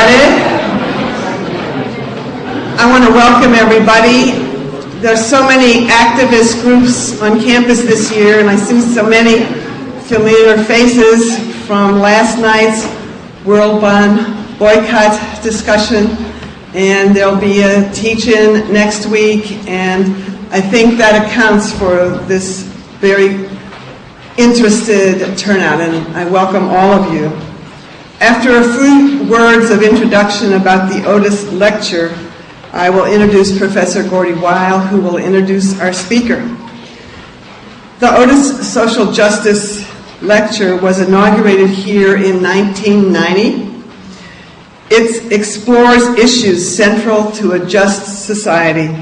started. I want to welcome everybody. There's so many activist groups on campus this year, and I see so many familiar faces from last night's World Bond boycott discussion, and there'll be a teach-in next week, and I think that accounts for this very interested turnout, and I welcome all of you. After a few words of introduction about the Otis Lecture, I will introduce Professor Gordy Weil, who will introduce our speaker. The Otis Social Justice Lecture was inaugurated here in 1990. It explores issues central to a just society: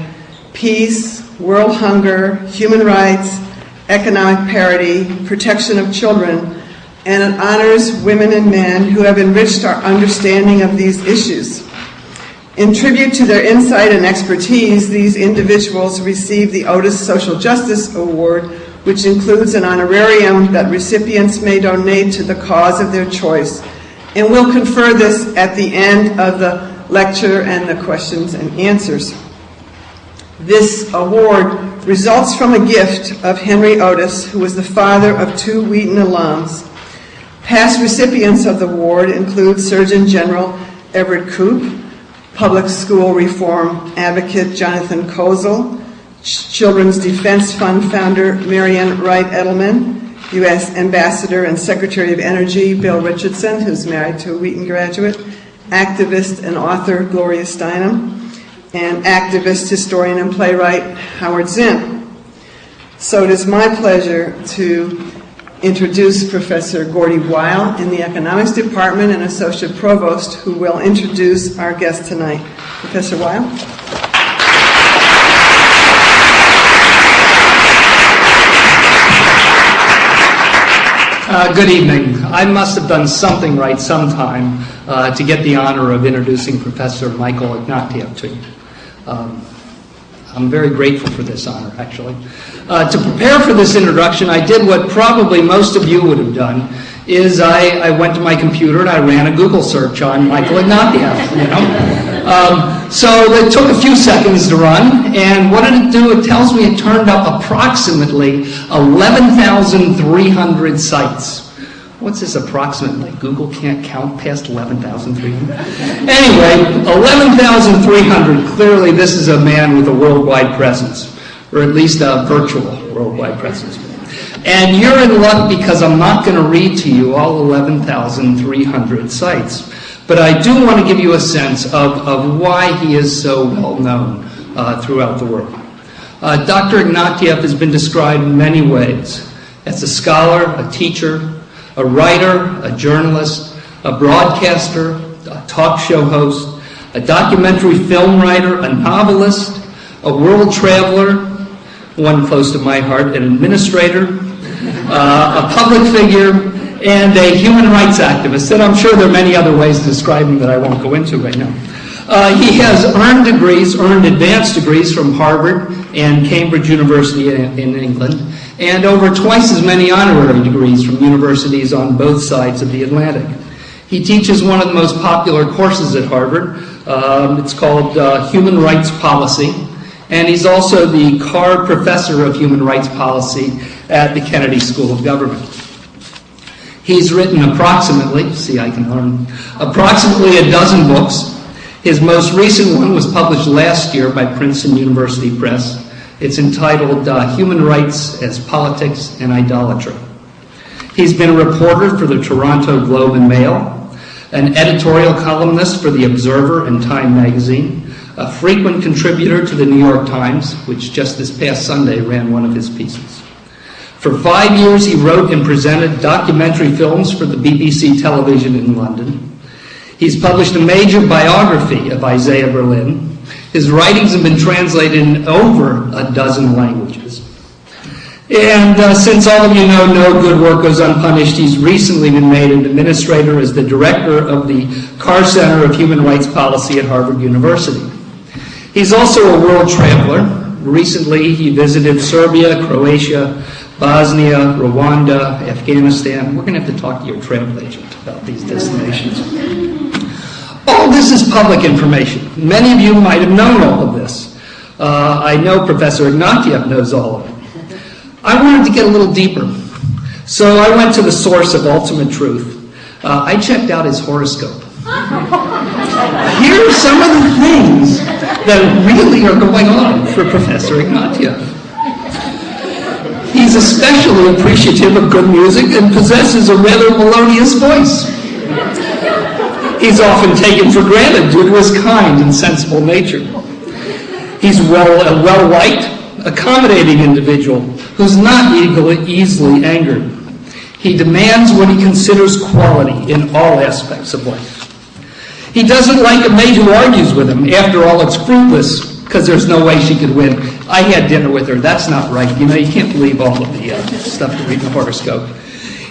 peace, world hunger, human rights, economic parity, protection of children, and it honors women and men who have enriched our understanding of these issues. In tribute to their insight and expertise, these individuals receive the Otis Social Justice Award, which includes an honorarium that recipients may donate to the cause of their choice. And we'll confer this at the end of the lecture and the questions and answers. This award results from a gift of Henry Otis, who was the father of 2 Wheaton alums. Past recipients of the award include Surgeon General Everett Koop, Public School Reform Advocate Jonathan Kozol, Children's Defense Fund founder Marian Wright Edelman, U.S. Ambassador and Secretary of Energy Bill Richardson, who's married to a Wheaton graduate, activist and author Gloria Steinem, and activist, historian, and playwright Howard Zinn. So it is my pleasure to introduce Professor Gordy Weil in the Economics Department and Associate Provost, who will introduce our guest tonight. Professor Weil. Good evening. I must have done something right sometime to get the honor of introducing Professor Michael Ignatieff to you. I'm very grateful for this honor, actually. To prepare for this introduction, I did what probably most of you would have done, is I went to my computer and I ran a Google search on Michael Ignatieff, So it took a few seconds to run, and what did it do? It tells me it turned up approximately 11,300 sites. What's this approximately? Google can't count past 11,300. Anyway, 11,300. Clearly, this is a man with a worldwide presence, or at least a virtual worldwide presence. And you're in luck, because I'm not going to read to you all 11,300 sites. But I do want to give you a sense of why he is so well known throughout the world. Dr. Ignatieff has been described in many ways: as a scholar, a teacher, a writer, a journalist, a broadcaster, a talk show host, a documentary film writer, a novelist, a world traveler, one close to my heart, an administrator, a public figure, and a human rights activist. And I'm sure there are many other ways to describe him that I won't go into right now. He has earned advanced degrees from Harvard and Cambridge University in England, and over twice as many honorary degrees from universities on both sides of the Atlantic. He teaches one of the most popular courses at Harvard. It's called Human Rights Policy, and he's also the Carr Professor of Human Rights Policy at the Kennedy School of Government. He's written approximately a dozen books. His most recent one was published last year by Princeton University Press. It's entitled Human Rights as Politics and Idolatry. He's been a reporter for the Toronto Globe and Mail, an editorial columnist for The Observer and Time magazine, a frequent contributor to the New York Times, which just this past Sunday ran one of his pieces. For 5 years, he wrote and presented documentary films for the BBC television in London. He's published a major biography of Isaiah Berlin. His writings have been translated in over a dozen languages. And since all of you know no good work goes unpunished, he's recently been made an administrator as the director of the Carr Center of Human Rights Policy at Harvard University. He's also a world traveler. Recently, he visited Serbia, Croatia, Bosnia, Rwanda, Afghanistan. We're going to have to talk to your travel agent about these destinations. All this public information. Many of you might have known all of this. I know Professor Ignatieff knows all of it. I wanted to get a little deeper. So I went to the source of ultimate truth. I checked out his horoscope. Here are some of the things that really are going on for Professor Ignatieff. He's especially appreciative of good music and possesses a rather melodious voice. He's often taken for granted due to his kind and sensible nature. He's a well-liked, accommodating individual who's not easily angered. He demands what he considers quality in all aspects of life. He doesn't like a maid who argues with him. After all, it's fruitless because there's no way she could win. I had dinner with her. That's not right. You know, you can't believe all of the stuff you read in the horoscope.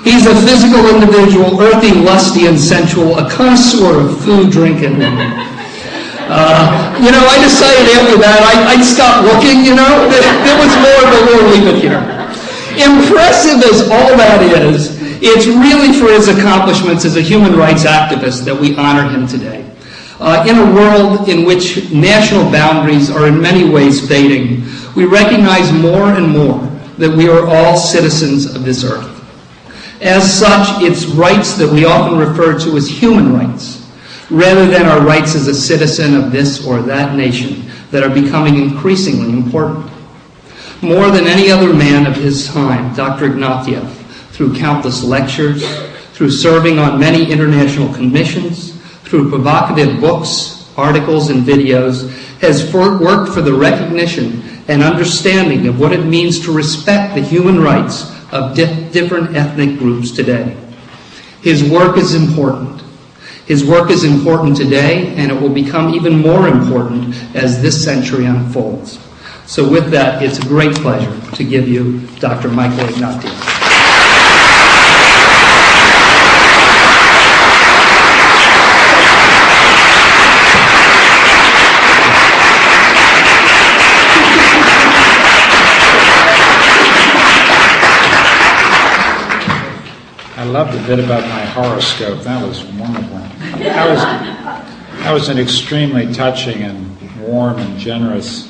He's a physical individual, earthy, lusty, and sensual, a connoisseur of food, drink, and women. I decided after that I'd stop looking, There was more, but we'll leave it here. Impressive as all that is, it's really for his accomplishments as a human rights activist that we honor him today. In a world in which national boundaries are in many ways fading, we recognize more and more that we are all citizens of this earth. As such, it's rights that we often refer to as human rights, rather than our rights as a citizen of this or that nation, that are becoming increasingly important. More than any other man of his time, Dr. Ignatieff, through countless lectures, through serving on many international commissions, through provocative books, articles, and videos, has worked for the recognition and understanding of what it means to respect the human rights of different ethnic groups today. His work is important. His work is important today, and it will become even more important as this century unfolds. So with that, it's a great pleasure to give you Dr. Michael Ignatieff. I loved the bit about my horoscope. That was wonderful. That was an extremely touching and warm and generous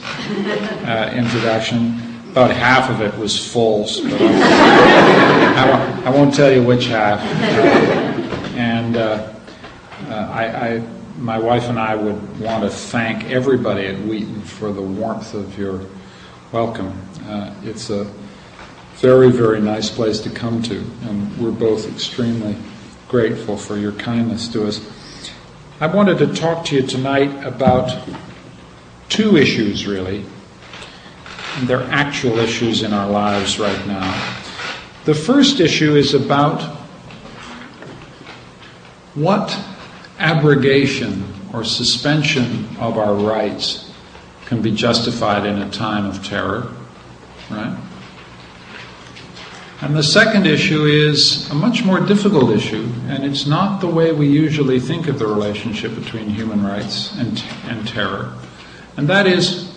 introduction. About half of it was false, but I won't tell you which half. My wife and I would want to thank everybody at Wheaton for the warmth of your welcome. It's a very, very nice place to come to, and we're both extremely grateful for your kindness to us. I wanted to talk to you tonight about two issues, really. And they're actual issues in our lives right now. The first issue is about what abrogation or suspension of our rights can be justified in a time of terror, right? And the second issue is a much more difficult issue, and it's not the way we usually think of the relationship between human rights and terror. And that is,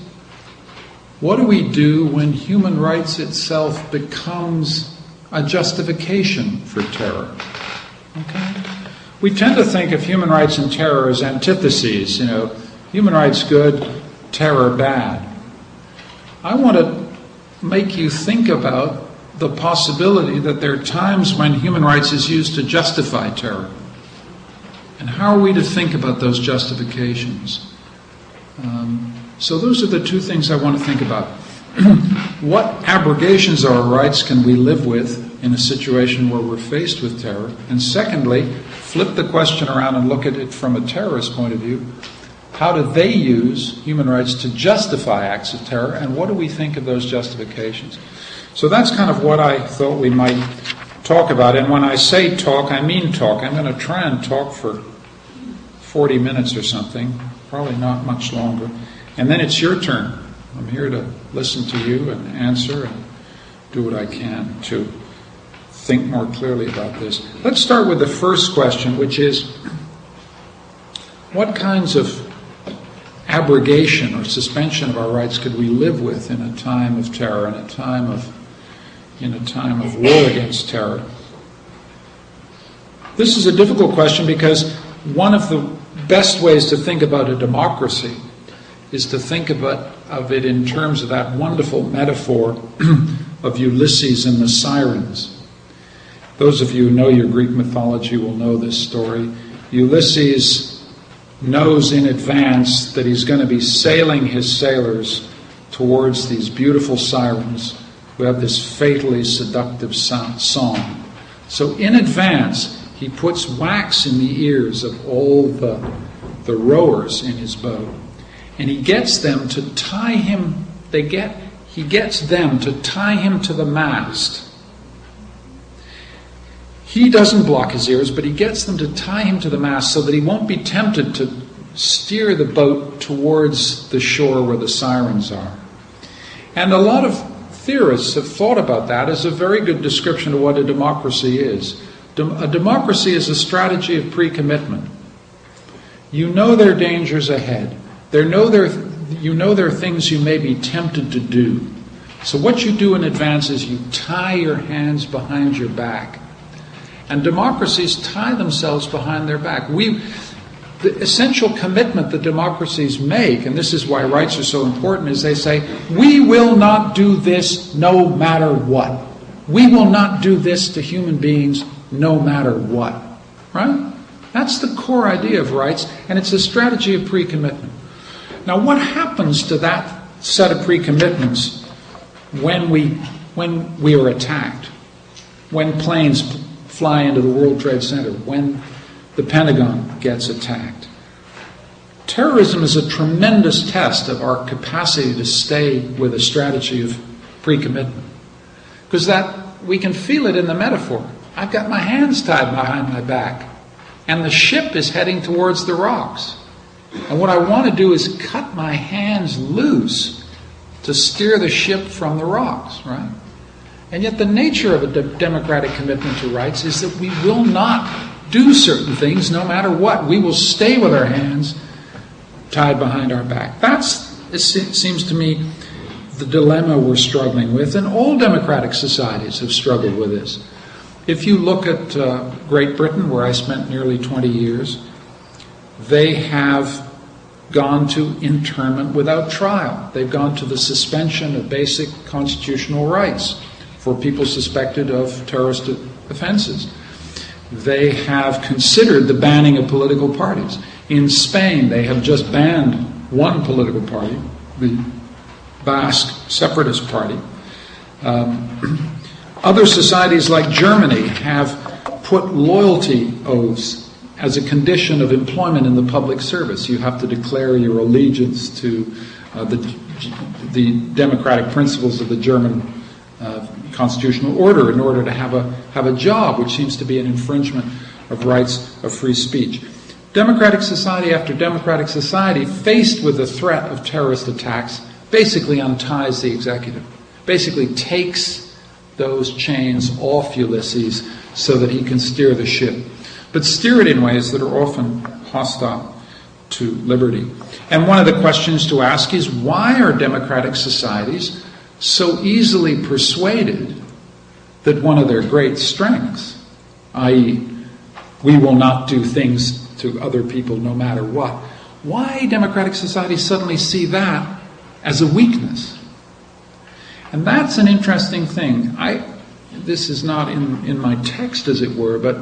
what do we do when human rights itself becomes a justification for terror? Okay? We tend to think of human rights and terror as antitheses, human rights good, terror bad. I want to make you think about the possibility that there are times when human rights is used to justify terror. And how are we to think about those justifications? So those are the two things I want to think about. What abrogations of our rights can we live with in a situation where we're faced with terror? And secondly, flip the question around and look at it from a terrorist point of view. How do they use human rights to justify acts of terror, and what do we think of those justifications? So that's kind of what I thought we might talk about. And when I say talk, I mean talk. I'm going to try and talk for 40 minutes or something, probably not much longer. And then it's your turn. I'm here to listen to you and answer and do what I can to think more clearly about this. Let's start with the first question, which is, what kinds of abrogation or suspension of our rights could we live with in a time of terror, in a time of war against terror? This is a difficult question because one of the best ways to think about a democracy is to think of it in terms of that wonderful metaphor of Ulysses and the sirens. Those of you who know your Greek mythology will know this story. Ulysses knows in advance that he's going to be sailing his sailors towards these beautiful sirens who have this fatally seductive song. So in advance, he puts wax in the ears of all the rowers in his boat, and he gets them to tie him. He gets them to tie him to the mast. He doesn't block his ears, but he gets them to tie him to the mast so that he won't be tempted to steer the boat towards the shore where the sirens are. And a lot of theorists have thought about that as a very good description of what a democracy is. A democracy is a strategy of pre-commitment. You know there are dangers ahead. You know there are things you may be tempted to do. So what you do in advance is you tie your hands behind your back. And democracies tie themselves behind their back. The essential commitment that democracies make, and this is why rights are so important, is they say, we will not do this no matter what. We will not do this to human beings no matter what. Right? That's the core idea of rights, and it's a strategy of pre-commitment. Now, what happens to that set of pre-commitments when we are attacked? When planes fly into the World Trade Center, when the Pentagon gets attacked. Terrorism is a tremendous test of our capacity to stay with a strategy of pre-commitment. Because we can feel it in the metaphor. I've got my hands tied behind my back, and the ship is heading towards the rocks. And what I want to do is cut my hands loose to steer the ship from the rocks, right? And yet the nature of a democratic commitment to rights is that we will not do certain things no matter what. We will stay with our hands tied behind our back. It seems to me, the dilemma we're struggling with, and all democratic societies have struggled with this. If you look at Great Britain, where I spent nearly 20 years, they have gone to internment without trial. They've gone to the suspension of basic constitutional rights for people suspected of terrorist offenses. They have considered the banning of political parties. In Spain, they have just banned one political party, the Basque Separatist Party. Other societies like Germany have put loyalty oaths as a condition of employment in the public service. You have to declare your allegiance to the democratic principles of the German constitutional order in order to have a job, which seems to be an infringement of rights of free speech. Democratic society after democratic society, faced with the threat of terrorist attacks, basically unties the executive, basically takes those chains off Ulysses so that he can steer the ship, but steer it in ways that are often hostile to liberty. And one of the questions to ask is, why are democratic societies so easily persuaded that one of their great strengths, i.e., we will not do things to other people no matter what, why democratic societies suddenly see that as a weakness? And that's an interesting thing. This is not in my text, as it were, but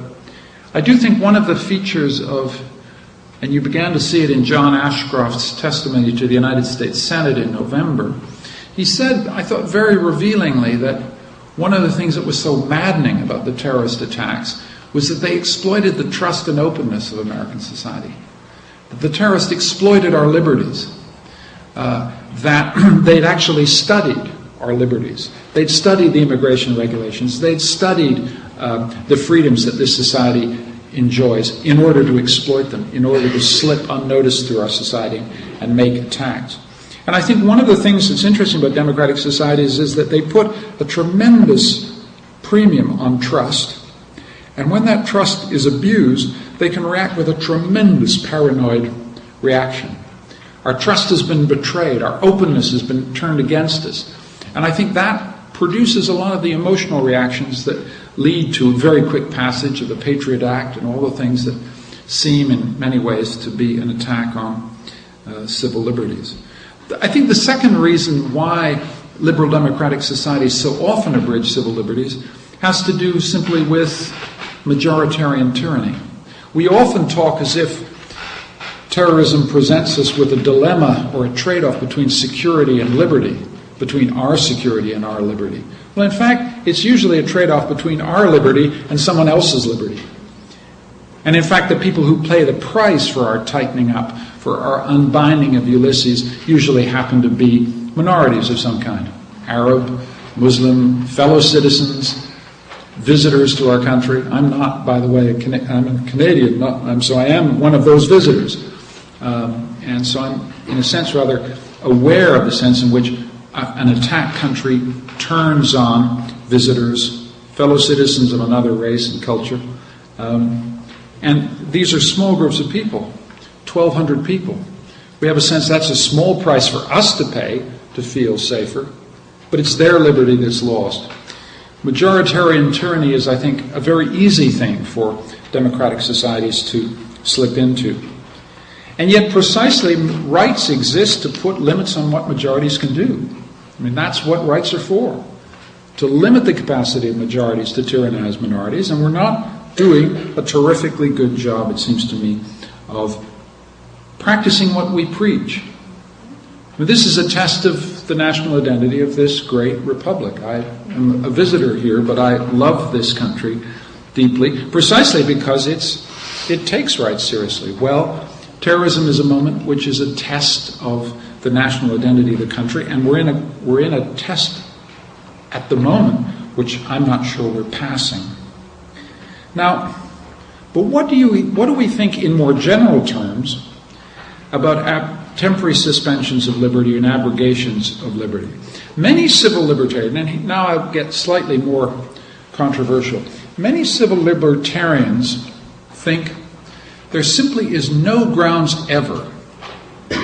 I do think one of the features of, and you began to see it in John Ashcroft's testimony to the United States Senate in November. He said, I thought very revealingly, that one of the things that was so maddening about the terrorist attacks was that they exploited the trust and openness of American society. That the terrorists exploited our liberties. That they'd actually studied our liberties. They'd studied the immigration regulations. They'd studied the freedoms that this society enjoys in order to exploit them, in order to slip unnoticed through our society and make attacks. And I think one of the things that's interesting about democratic societies is that they put a tremendous premium on trust. And when that trust is abused, they can react with a tremendous paranoid reaction. Our trust has been betrayed. Our openness has been turned against us. And I think that produces a lot of the emotional reactions that lead to a very quick passage of the Patriot Act and all the things that seem in many ways to be an attack on civil liberties. I think the second reason why liberal democratic societies so often abridge civil liberties has to do simply with majoritarian tyranny. We often talk as if terrorism presents us with a dilemma or a trade-off between security and liberty, between our security and our liberty. Well, in fact, it's usually a trade-off between our liberty and someone else's liberty. And in fact, the people who pay the price for our tightening up, for our unbinding of Ulysses, usually happen to be minorities of some kind. Arab, Muslim, fellow citizens, visitors to our country. I'm not, by the way, I'm a Canadian, so I am one of those visitors. And so I'm, in a sense, rather aware of the sense in which an attacked country turns on visitors, fellow citizens of another race and culture. And these are small groups of people, 1,200 people. We have a sense that's a small price for us to pay to feel safer, but it's their liberty that's lost. Majoritarian tyranny is, I think, a very easy thing for democratic societies to slip into. And yet precisely rights exist to put limits on what majorities can do. I mean, that's what rights are for, to limit the capacity of majorities to tyrannize minorities, and we're not doing a terrifically good job, it seems to me, of practicing what we preach. I mean, this is a test of the national identity of this great republic. I am a visitor here, but I love this country deeply, precisely because it takes rights seriously. Well, terrorism is a moment which is a test of the national identity of the country, and we're in a test at the moment which I'm not sure we're passing. Now, but what do we think in more general terms about temporary suspensions of liberty and abrogations of liberty? Many civil libertarians, and now I'll get slightly more controversial, many civil libertarians think there simply is no grounds ever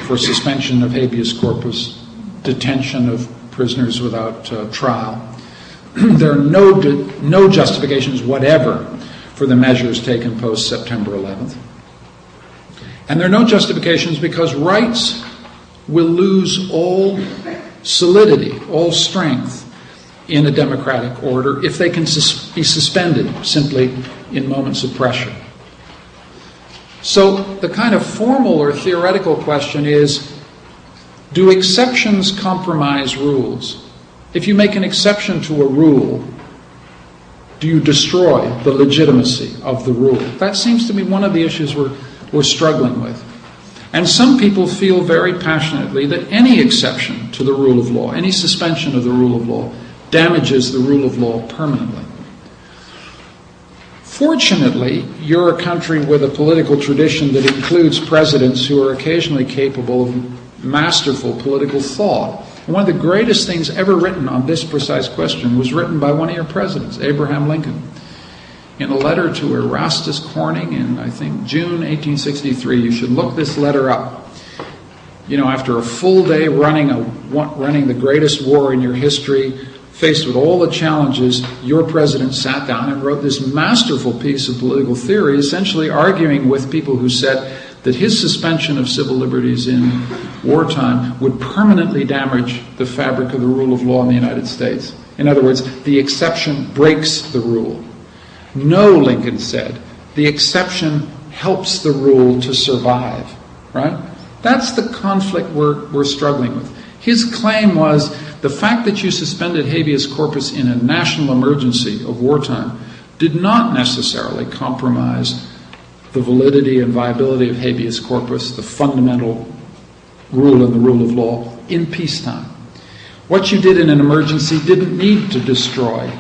for suspension of habeas corpus, detention of prisoners without trial. There are no justifications whatever for the measures taken post-September 11th. And there are no justifications because rights will lose all solidity, all strength in a democratic order if they can be suspended simply in moments of pressure. So the kind of formal or theoretical question is, do exceptions compromise rules? If you make an exception to a rule, do you destroy the legitimacy of the rule? That seems to be one of the issues we're struggling with. And some people feel very passionately that any exception to the rule of law, any suspension of the rule of law, damages the rule of law permanently. Fortunately, you're a country with a political tradition that includes presidents who are occasionally capable of masterful political thought. And one of the greatest things ever written on this precise question was written by one of your presidents, Abraham Lincoln, in a letter to Erastus Corning in, I think, June 1863. You should look this letter up. You know, after a full day running the greatest war in your history, faced with all the challenges, your president sat down and wrote this masterful piece of political theory, essentially arguing with people who said that his suspension of civil liberties in wartime would permanently damage the fabric of the rule of law in the United States. In other words, the exception breaks the rule. No, Lincoln said, the exception helps the rule to survive, right? That's the conflict we're struggling with. His claim was the fact that you suspended habeas corpus in a national emergency of wartime did not necessarily compromise the validity and viability of habeas corpus, the fundamental rule in the rule of law, in peacetime. What you did in an emergency didn't need to destroy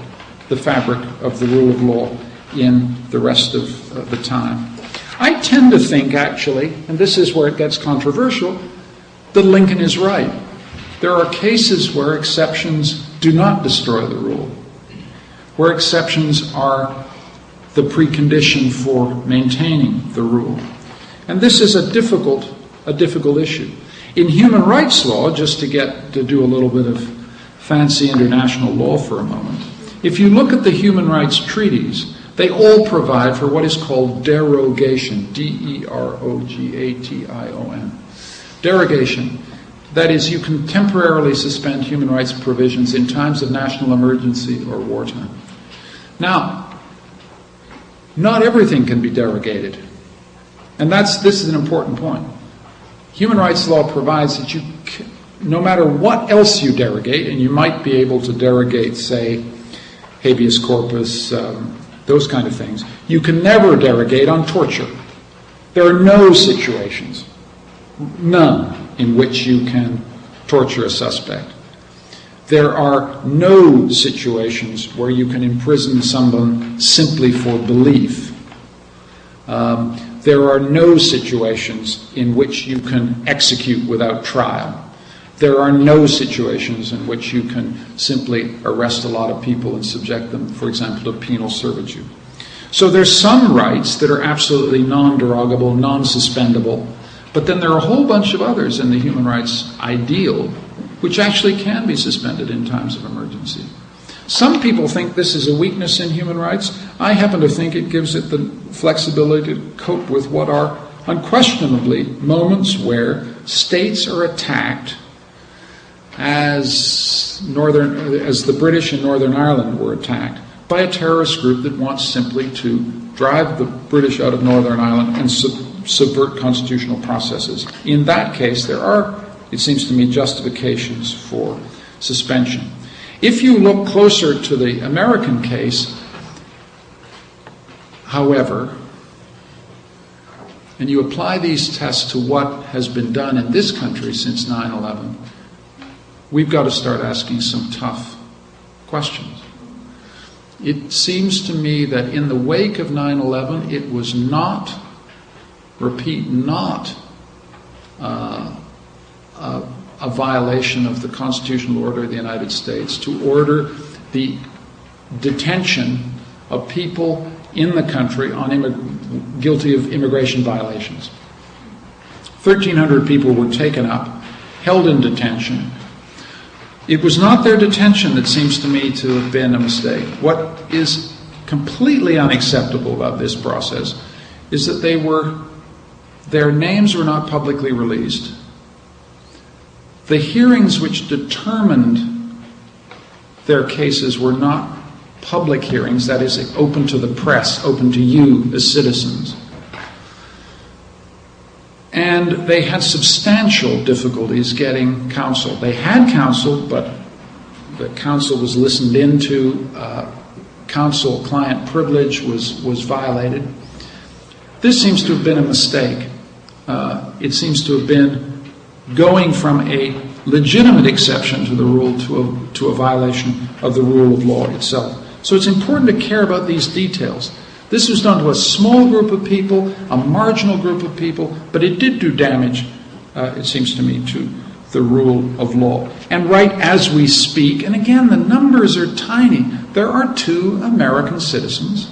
the fabric of the rule of law in the rest of the time. I tend to think, actually, and this is where it gets controversial, that Lincoln is right. There are cases where exceptions do not destroy the rule, where exceptions are the precondition for maintaining the rule. And this is a difficult issue. In human rights law, just to do a little bit of fancy international law for a moment, if you look at the human rights treaties, They all provide for what is called derogation, D-E-R-O-G-A-T-I-O-N. Derogation. That is, you can temporarily suspend human rights provisions in times of national emergency or wartime. Now, not everything can be derogated. And this is an important point. Human rights law provides that no matter what else you derogate, and you might be able to derogate, say, habeas corpus, those kind of things, you can never derogate on torture. There are no situations, none, in which you can torture a suspect. There are no situations where you can imprison someone simply for belief. There are no situations in which you can execute without trial. There are no situations in which you can simply arrest a lot of people and subject them, for example, to penal servitude. So there's some rights that are absolutely non-derogable, non-suspendable, but then there are a whole bunch of others in the human rights ideal which actually can be suspended in times of emergency. Some people think this is a weakness in human rights. I happen to think it gives it the flexibility to cope with what are unquestionably moments where states are attacked, as the British in Northern Ireland were attacked, by a terrorist group that wants simply to drive the British out of Northern Ireland and subvert constitutional processes. In that case, there are, it seems to me, justifications for suspension. If you look closer to the American case, however, and you apply these tests to what has been done in this country since 9/11, we've got to start asking some tough questions. It seems to me that in the wake of 9/11, it was not a violation of the constitutional order of the United States to order the detention of people in the country guilty of immigration violations. 1,300 people were taken up, held in detention. It was not their detention that seems to me to have been a mistake. What is completely unacceptable about this process is that their names were not publicly released. The hearings which determined their cases were not public hearings, that is, open to the press, open to you as citizens. And they had substantial difficulties getting counsel. They had counsel, but the counsel was listened into. Counsel-client privilege was violated. This seems to have been a mistake. It seems to have been going from a legitimate exception to the rule to a violation of the rule of law itself. So it's important to care about these details. This was done to a small group of people, a marginal group of people, but it did do damage, it seems to me, to the rule of law. And right as we speak, and again, the numbers are tiny, there are 2 American citizens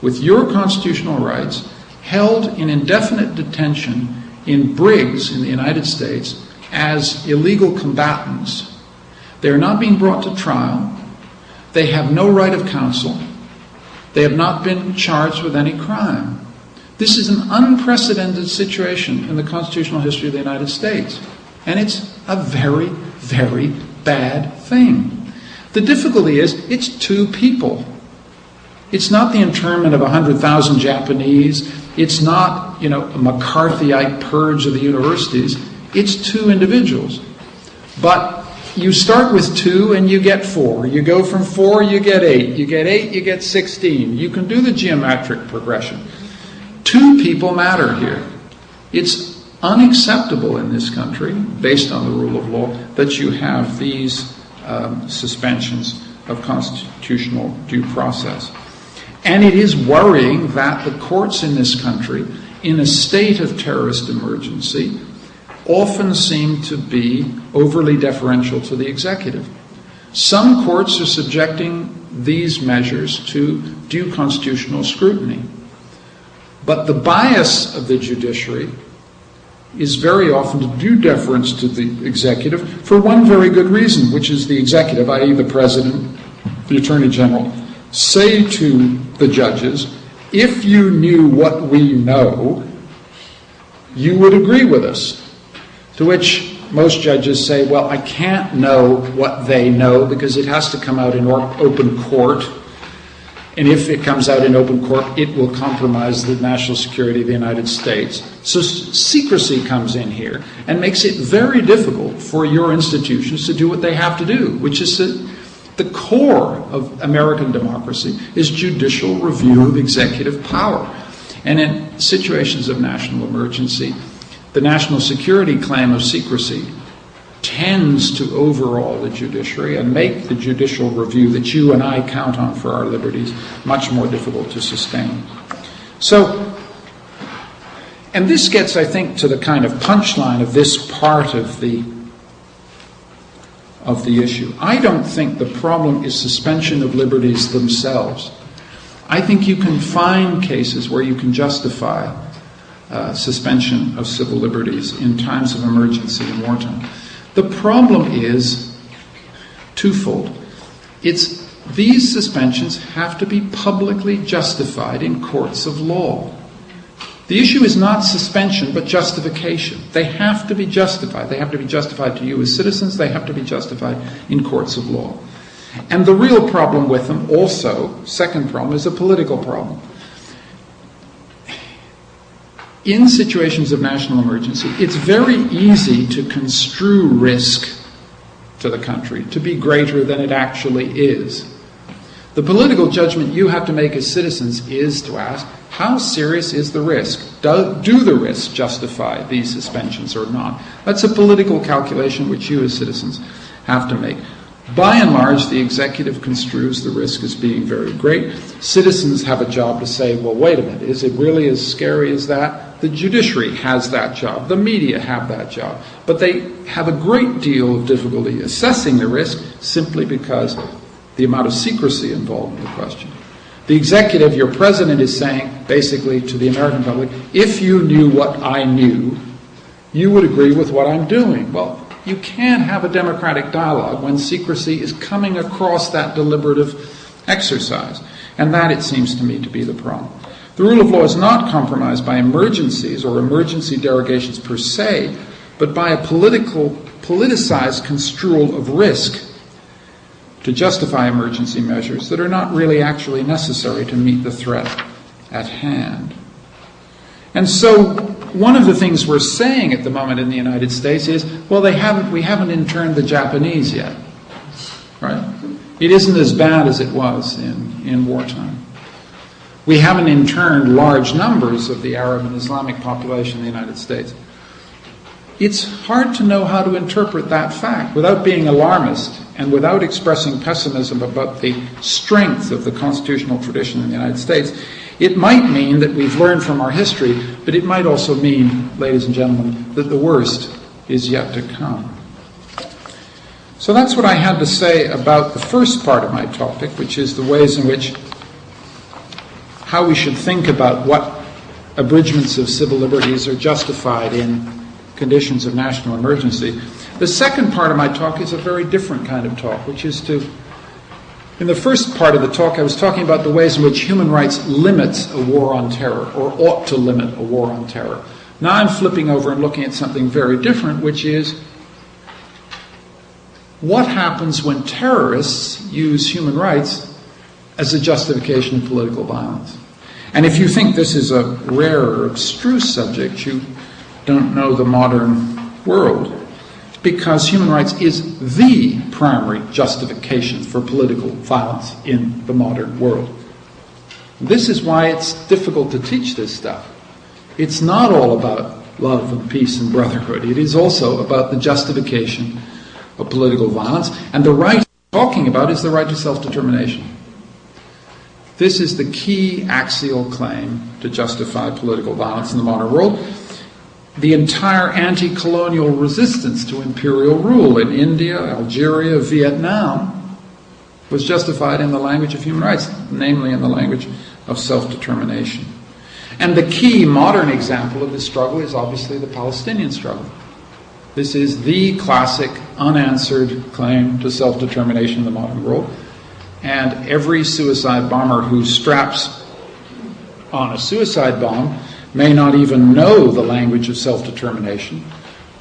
with your constitutional rights held in indefinite detention in brigs in the United States as illegal combatants. They are not being brought to trial. They have no right of counsel. They have not been charged with any crime. This is an unprecedented situation in the constitutional history of the United States. And it's a very, very bad thing. The difficulty is, it's 2 people. It's not the internment of 100,000 Japanese. It's not, a McCarthyite purge of the universities. It's 2 individuals. But you start with 2 and you get 4. You go from 4, you get 8. You get 8, you get 16. You can do the geometric progression. 2 people matter here. It's unacceptable in this country, based on the rule of law, that you have these suspensions of constitutional due process. And it is worrying that the courts in this country, in a state of terrorist emergency, often seem to be overly deferential to the executive. Some courts are subjecting these measures to due constitutional scrutiny. But the bias of the judiciary is very often to do deference to the executive for one very good reason, which is the executive, i.e. the president, the attorney general, say to the judges, if you knew what we know, you would agree with us. To which most judges say, well, I can't know what they know because it has to come out in open court. And if it comes out in open court, it will compromise the national security of the United States. So secrecy comes in here and makes it very difficult for your institutions to do what they have to do, which is the core of American democracy is judicial review of executive power. And in situations of national emergency, the national security claim of secrecy tends to overawe the judiciary and make the judicial review that you and I count on for our liberties much more difficult to sustain. So, and this gets, I think, to the kind of punchline of this part of the issue. I don't think the problem is suspension of liberties themselves. I think you can find cases where you can justify suspension of civil liberties in times of emergency and wartime. The problem is twofold. It's these suspensions have to be publicly justified in courts of law. The issue is not suspension, but justification. They have to be justified. They have to be justified to you as citizens. They have to be justified in courts of law. And the real problem with them also, second problem, is a political problem. In situations of national emergency, it's very easy to construe risk to the country to be greater than it actually is. The political judgment you have to make as citizens is to ask, how serious is the risk? Do the risks justify these suspensions or not? That's a political calculation which you as citizens have to make. By and large, the executive construes the risk as being very great. Citizens have a job to say, well, wait a minute, is it really as scary as that? The judiciary has that job. The media have that job. But they have a great deal of difficulty assessing the risk simply because the amount of secrecy involved in the question. The executive, your president, is saying, basically, to the American public, if you knew what I knew, you would agree with what I'm doing. Well, you can't have a democratic dialogue when secrecy is coming across that deliberative exercise. And that, it seems to me, to be the problem. The rule of law is not compromised by emergencies or emergency derogations per se, but by a politicized construal of risk to justify emergency measures that are not really actually necessary to meet the threat at hand. And so one of the things we're saying at the moment in the United States is, well, we haven't interned the Japanese yet, right? It isn't as bad as it was in wartime. We haven't interned large numbers of the Arab and Islamic population in the United States. It's hard to know how to interpret that fact without being alarmist and without expressing pessimism about the strength of the constitutional tradition in the United States. It might mean that we've learned from our history, but it might also mean, ladies and gentlemen, that the worst is yet to come. So that's what I had to say about the first part of my topic, which is the ways in which how we should think about what abridgments of civil liberties are justified in conditions of national emergency. The second part of my talk is a very different kind of talk, which is in the first part of the talk, I was talking about the ways in which human rights limits a war on terror, or ought to limit a war on terror. Now I'm flipping over and looking at something very different, which is what happens when terrorists use human rights as a justification of political violence. And if you think this is a rare or abstruse subject, you don't know the modern world, because human rights is the primary justification for political violence in the modern world. This is why it's difficult to teach this stuff. It's not all about love and peace and brotherhood. It is also about the justification of political violence, and the right we're talking about is the right to self-determination. This is the key axial claim to justify political violence in the modern world. The entire anti-colonial resistance to imperial rule in India, Algeria, Vietnam was justified in the language of human rights, namely in the language of self-determination. And the key modern example of this struggle is obviously the Palestinian struggle. This is the classic unanswered claim to self-determination in the modern world. And every suicide bomber who straps on a suicide bomb may not even know the language of self-determination,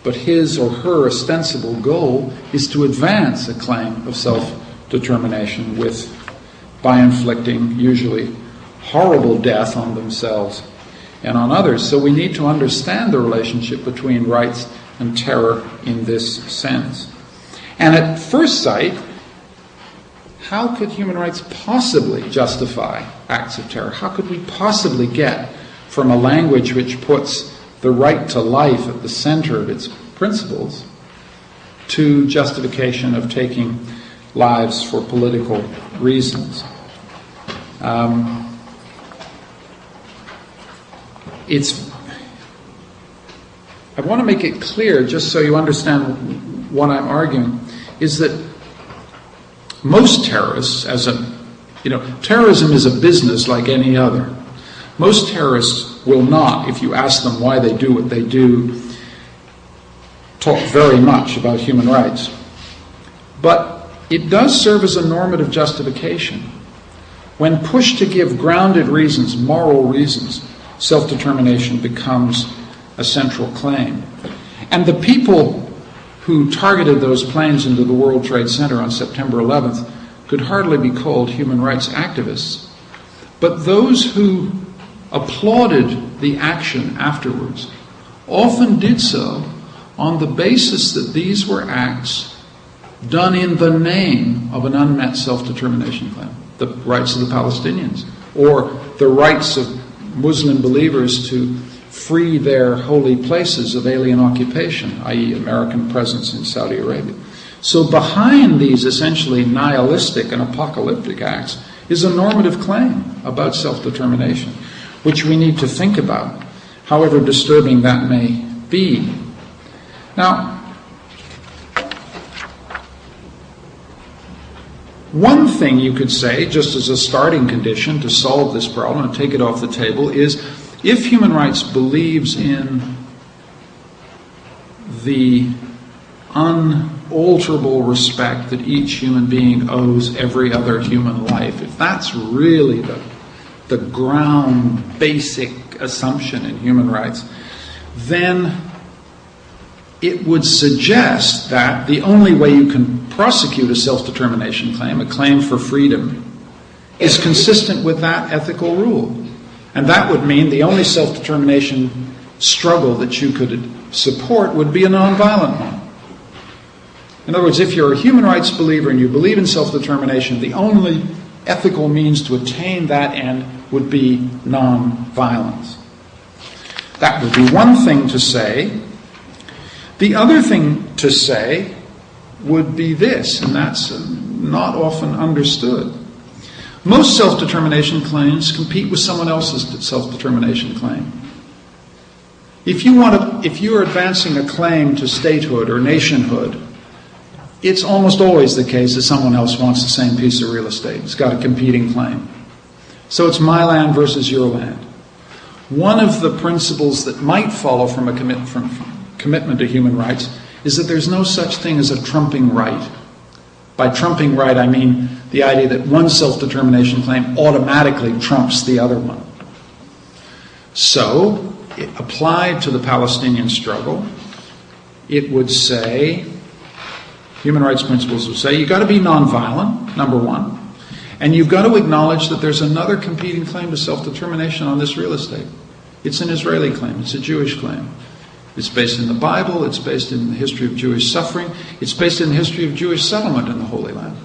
but his or her ostensible goal is to advance a claim of self-determination by inflicting usually horrible death on themselves and on others. So we need to understand the relationship between rights and terror in this sense. And at first sight, how could human rights possibly justify acts of terror? How could we possibly get from a language which puts the right to life at the center of its principles to justification of taking lives for political reasons? I want to make it clear, just so you understand what I'm arguing, is that most terrorists, terrorism is a business like any other. Most terrorists will not, if you ask them why they do what they do, talk very much about human rights. But it does serve as a normative justification. When pushed to give grounded reasons, moral reasons, self-determination becomes a central claim. And the people who targeted those planes into the World Trade Center on September 11th could hardly be called human rights activists. But those who applauded the action afterwards often did so on the basis that these were acts done in the name of an unmet self-determination claim, the rights of the Palestinians, or the rights of Muslim believers to free their holy places of alien occupation, i.e. American presence in Saudi Arabia. So behind these essentially nihilistic and apocalyptic acts is a normative claim about self-determination, which we need to think about, however disturbing that may be. Now, one thing you could say, just as a starting condition to solve this problem and take it off the table, is if human rights believes in the unalterable respect that each human being owes every other human life, if that's really the ground basic assumption in human rights, then it would suggest that the only way you can prosecute a self-determination claim, a claim for freedom, is consistent with that ethical rule. And that would mean the only self-determination struggle that you could support would be a nonviolent one. In other words, if you're a human rights believer and you believe in self-determination, the only ethical means to attain that end would be nonviolence. That would be one thing to say. The other thing to say would be this, and that's not often understood. Most self-determination claims compete with someone else's self-determination claim. If you're advancing a claim to statehood or nationhood, it's almost always the case that someone else wants the same piece of real estate. It's got a competing claim. So it's my land versus your land. One of the principles that might follow from a commitment to human rights is that there's no such thing as a trumping right. By trumping right, I mean the idea that one self-determination claim automatically trumps the other one. So, it applied to the Palestinian struggle, it would say, human rights principles would say, you've got to be nonviolent, number one, and you've got to acknowledge that there's another competing claim to self-determination on this real estate. It's an Israeli claim, it's a Jewish claim. It's based in the Bible, it's based in the history of Jewish suffering, it's based in the history of Jewish settlement in the Holy Land.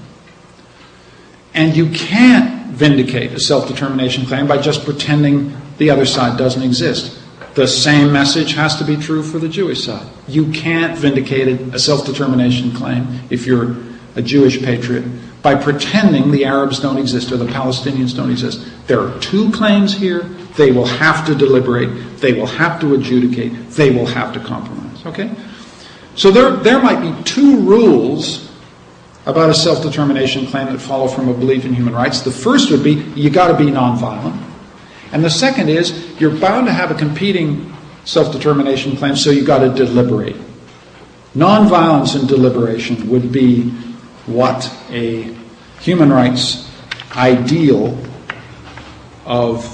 And you can't vindicate a self-determination claim by just pretending the other side doesn't exist. The same message has to be true for the Jewish side. You can't vindicate a self-determination claim if you're a Jewish patriot by pretending the Arabs don't exist or the Palestinians don't exist. There are two claims here. They will have to deliberate. They will have to adjudicate. They will have to compromise. Okay? So there might be two rules about a self-determination claim that follow from a belief in human rights. The first would be you got to be nonviolent. And the second is you're bound to have a competing self-determination claim, so you've got to deliberate. Nonviolence and deliberation would be what a human rights ideal of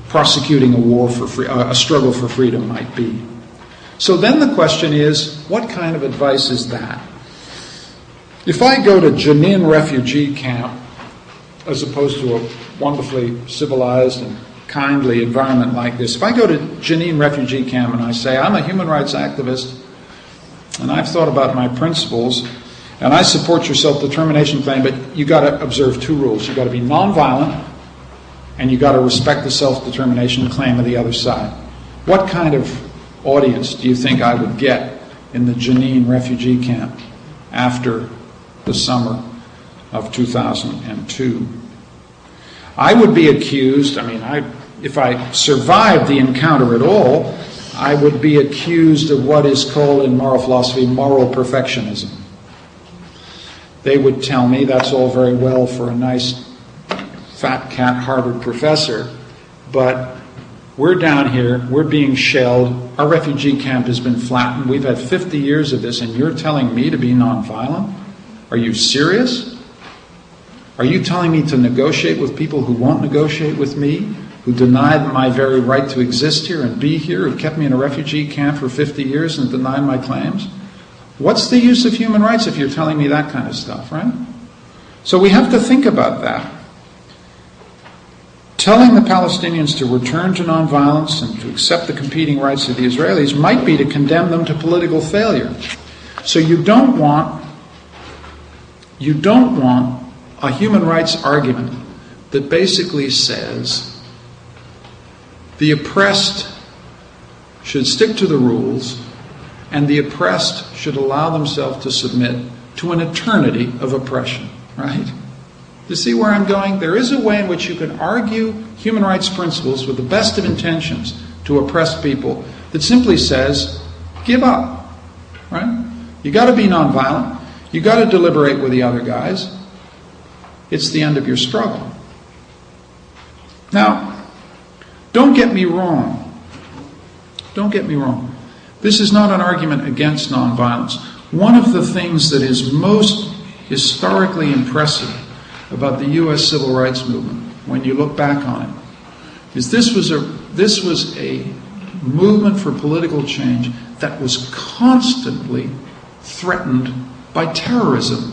prosecuting a war for a struggle for freedom might be. So then the question is, what kind of advice is that? If I go to Jenin refugee camp, as opposed to a wonderfully civilized and kindly environment like this, if I go to Jenin refugee camp and I say, I'm a human rights activist, and I've thought about my principles, and I support your self-determination claim, but you got to observe two rules. You got to be nonviolent, and you got to respect the self-determination claim of the other side. What kind of audience do you think I would get in the Jenin refugee camp after the summer of 2002? I would be accused, if I survived the encounter at all, I would be accused of what is called in moral philosophy moral perfectionism. They would tell me that's all very well for a nice fat cat Harvard professor, but we're down here, we're being shelled, our refugee camp has been flattened, we've had 50 years of this, and you're telling me to be nonviolent? Are you serious? Are you telling me to negotiate with people who won't negotiate with me, who denied my very right to exist here and be here, who kept me in a refugee camp for 50 years and denied my claims? What's the use of human rights if you're telling me that kind of stuff, right? So we have to think about that. Telling the Palestinians to return to nonviolence and to accept the competing rights of the Israelis might be to condemn them to political failure. So you don't want a human rights argument that basically says the oppressed should stick to the rules and the oppressed should allow themselves to submit to an eternity of oppression, right? You see where I'm going? There is a way in which you can argue human rights principles with the best of intentions to oppressed people that simply says, give up, right? You got to be nonviolent. You got to deliberate with the other guys. It's the end of your struggle. Now, don't get me wrong. Don't get me wrong. This is not an argument against nonviolence. One of the things that is most historically impressive about the U.S. civil rights movement, when you look back on it, is this was a movement for political change that was constantly threatened by terrorism.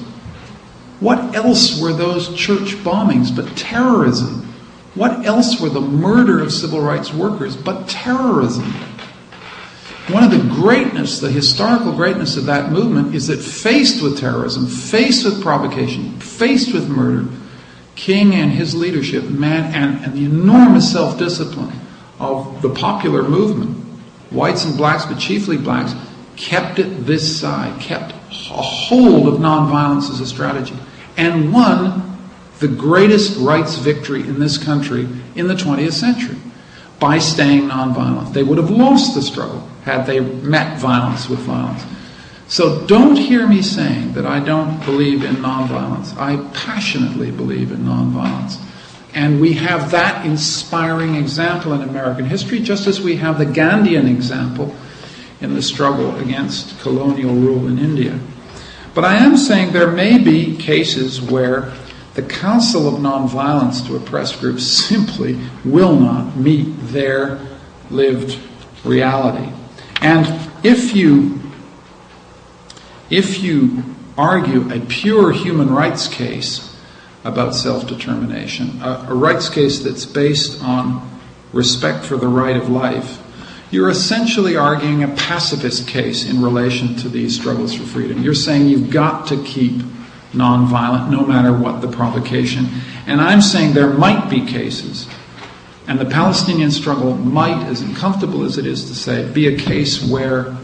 What else were those church bombings but terrorism? What else were the murder of civil rights workers but terrorism? One of the historical greatness of that movement is that faced with terrorism, faced with provocation, faced with murder, King and his leadership, and the enormous self-discipline of the popular movement, whites and blacks, but chiefly blacks, kept it this side, kept a hold of nonviolence as a strategy, and won the greatest rights victory in this country in the 20th century by staying nonviolent. They would have lost the struggle had they met violence with violence. So don't hear me saying that I don't believe in nonviolence. I passionately believe in nonviolence. And we have that inspiring example in American history, just as we have the Gandhian example in the struggle against colonial rule in India. But I am saying there may be cases where the counsel of nonviolence to oppressed groups simply will not meet their lived reality. And if you argue a pure human rights case about self-determination, a rights case that's based on respect for the right of life, you're essentially arguing a pacifist case in relation to these struggles for freedom. You're saying you've got to keep nonviolent no matter what the provocation. And I'm saying there might be cases, and the Palestinian struggle might, as uncomfortable as it is to say, be a case where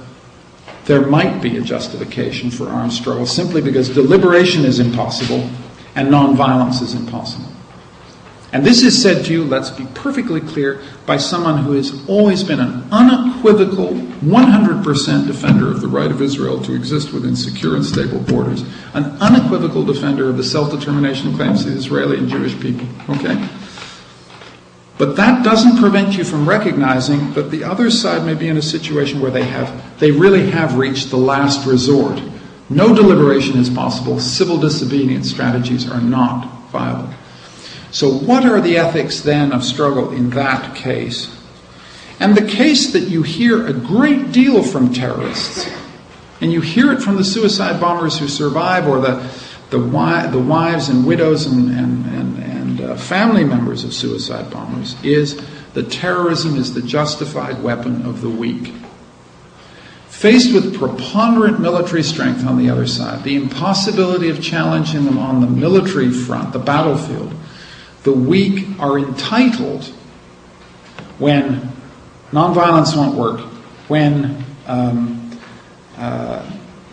there might be a justification for armed struggle simply because deliberation is impossible and nonviolence is impossible. And this is said to you, let's be perfectly clear, by someone who has always been an unequivocal 100% defender of the right of Israel to exist within secure and stable borders, an unequivocal defender of the self-determination claims of the Israeli and Jewish people. Okay? But that doesn't prevent you from recognizing that the other side may be in a situation where they really have reached the last resort. No deliberation is possible. Civil disobedience strategies are not viable. So what are the ethics then of struggle in that case? And the case that you hear a great deal from terrorists, and you hear it from the suicide bombers who survive, or the wives and widows and family members of suicide bombers, is that terrorism is the justified weapon of the weak. Faced with preponderant military strength on the other side, the impossibility of challenging them on the military front, the battlefield, the weak are entitled, when nonviolence won't work, when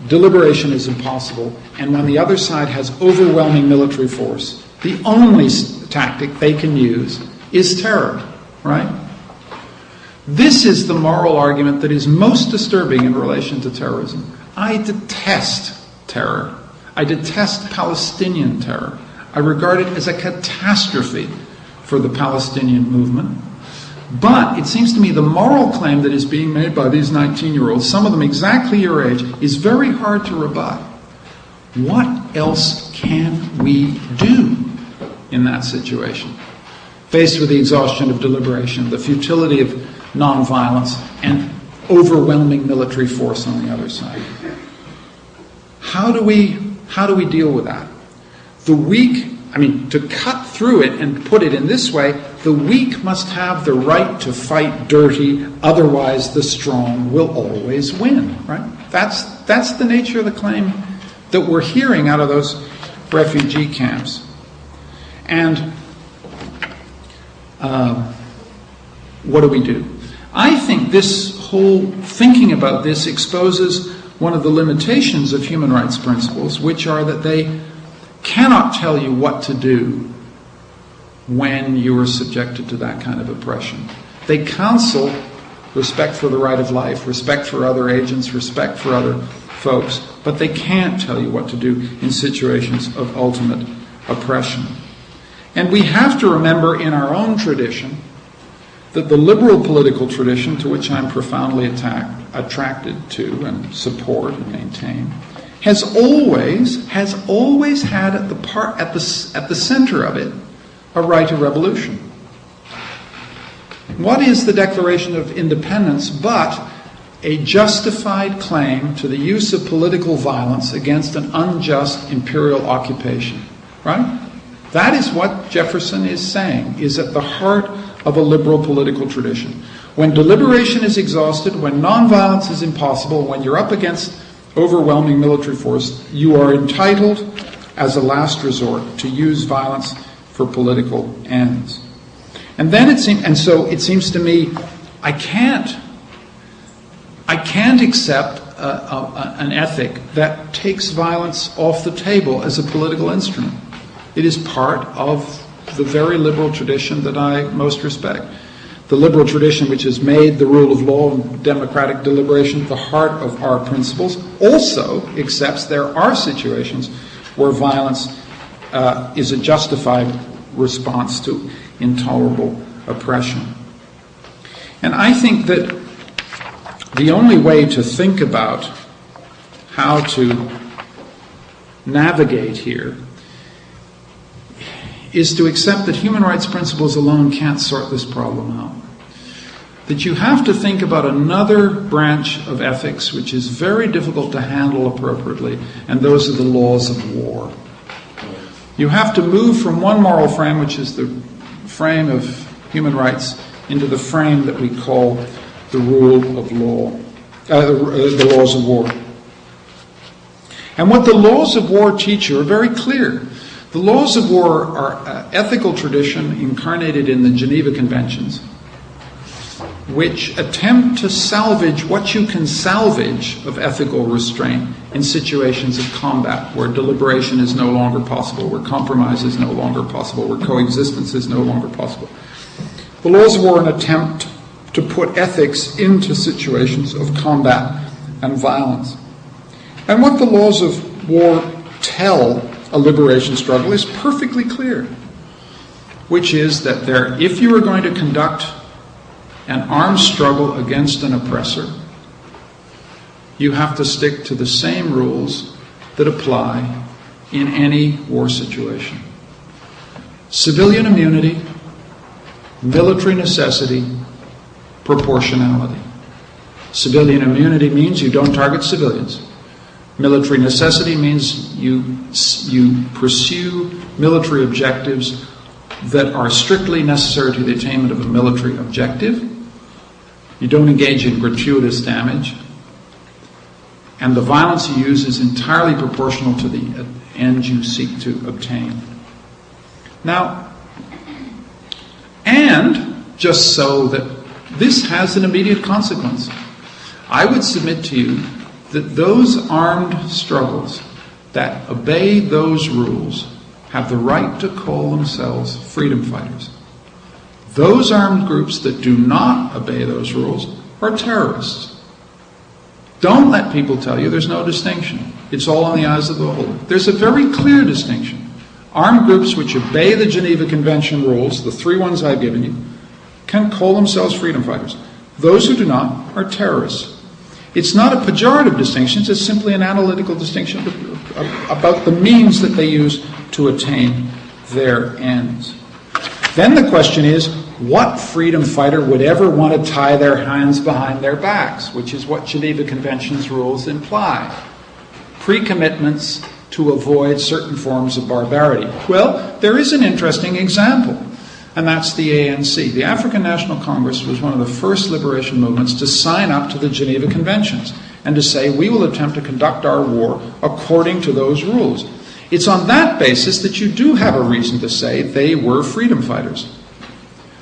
deliberation is impossible, and when the other side has overwhelming military force, the only tactic they can use is terror, right? This is the moral argument that is most disturbing in relation to terrorism. I detest terror. I detest Palestinian terror. I regard it as a catastrophe for the Palestinian movement. But it seems to me the moral claim that is being made by these 19-year-olds, some of them exactly your age, is very hard to rebut. What else can we do in that situation? Faced with the exhaustion of deliberation, the futility of nonviolence, and overwhelming military force on the other side. How do we deal with that? The weak, to cut through it and put it in this way, the weak must have the right to fight dirty, otherwise the strong will always win, right? That's the nature of the claim that we're hearing out of those refugee camps. And what do we do? I think this whole thinking about this exposes one of the limitations of human rights principles, which are that they cannot tell you what to do when you are subjected to that kind of oppression. They counsel respect for the right of life, respect for other agents, respect for other folks, but they can't tell you what to do in situations of ultimate oppression. And we have to remember in our own tradition that the liberal political tradition, to which I'm profoundly attracted to and support and maintain, has always had at the center of it a right of revolution. What is the Declaration of Independence but a justified claim to the use of political violence against an unjust imperial occupation? Right? That is what Jefferson is saying, is at the heart of a liberal political tradition. When deliberation is exhausted, when nonviolence is impossible, when you're up against overwhelming military force, you are entitled, as a last resort, to use violence for political ends. And then it seems to me, I can't accept an ethic that takes violence off the table as a political instrument. It is part of the very liberal tradition that I most respect. The liberal tradition which has made the rule of law and democratic deliberation the heart of our principles also accepts there are situations where violence is a justified response to intolerable oppression. And I think that the only way to think about how to navigate here is to accept that human rights principles alone can't sort this problem out. That you have to think about another branch of ethics which is very difficult to handle appropriately, and those are the laws of war. You have to move from one moral frame, which is the frame of human rights, into the frame that we call the rule of law, the laws of war. And what the laws of war teach you are very clear. The laws of war are ethical tradition incarnated in the Geneva Conventions, which attempt to salvage what you can salvage of ethical restraint in situations of combat, where deliberation is no longer possible, where compromise is no longer possible, where coexistence is no longer possible. The laws of war are an attempt to put ethics into situations of combat and violence. And what the laws of war tell a liberation struggle is perfectly clear, which is that if you are going to conduct an armed struggle against an oppressor, you have to stick to the same rules that apply in any war situation. Civilian immunity, military necessity, proportionality. Civilian immunity means you don't target civilians. Military necessity means you pursue military objectives that are strictly necessary to the attainment of a military objective. You don't engage in gratuitous damage. And the violence you use is entirely proportional to the end you seek to obtain. Now, and just so that this has an immediate consequence, I would submit to you that those armed struggles that obey those rules have the right to call themselves freedom fighters. Those armed groups that do not obey those rules are terrorists. Don't let people tell you there's no distinction. It's all in the eyes of the beholder. There's a very clear distinction. Armed groups which obey the Geneva Convention rules, the three ones I've given you, can call themselves freedom fighters. Those who do not are terrorists. It's not a pejorative distinction, it's simply an analytical distinction about the means that they use to attain their ends. Then the question is, what freedom fighter would ever want to tie their hands behind their backs, which is what Geneva Convention's rules imply? Pre-commitments to avoid certain forms of barbarity. Well, there is an interesting example, and that's the ANC. The African National Congress was one of the first liberation movements to sign up to the Geneva Conventions and to say, we will attempt to conduct our war according to those rules. It's on that basis that you do have a reason to say they were freedom fighters.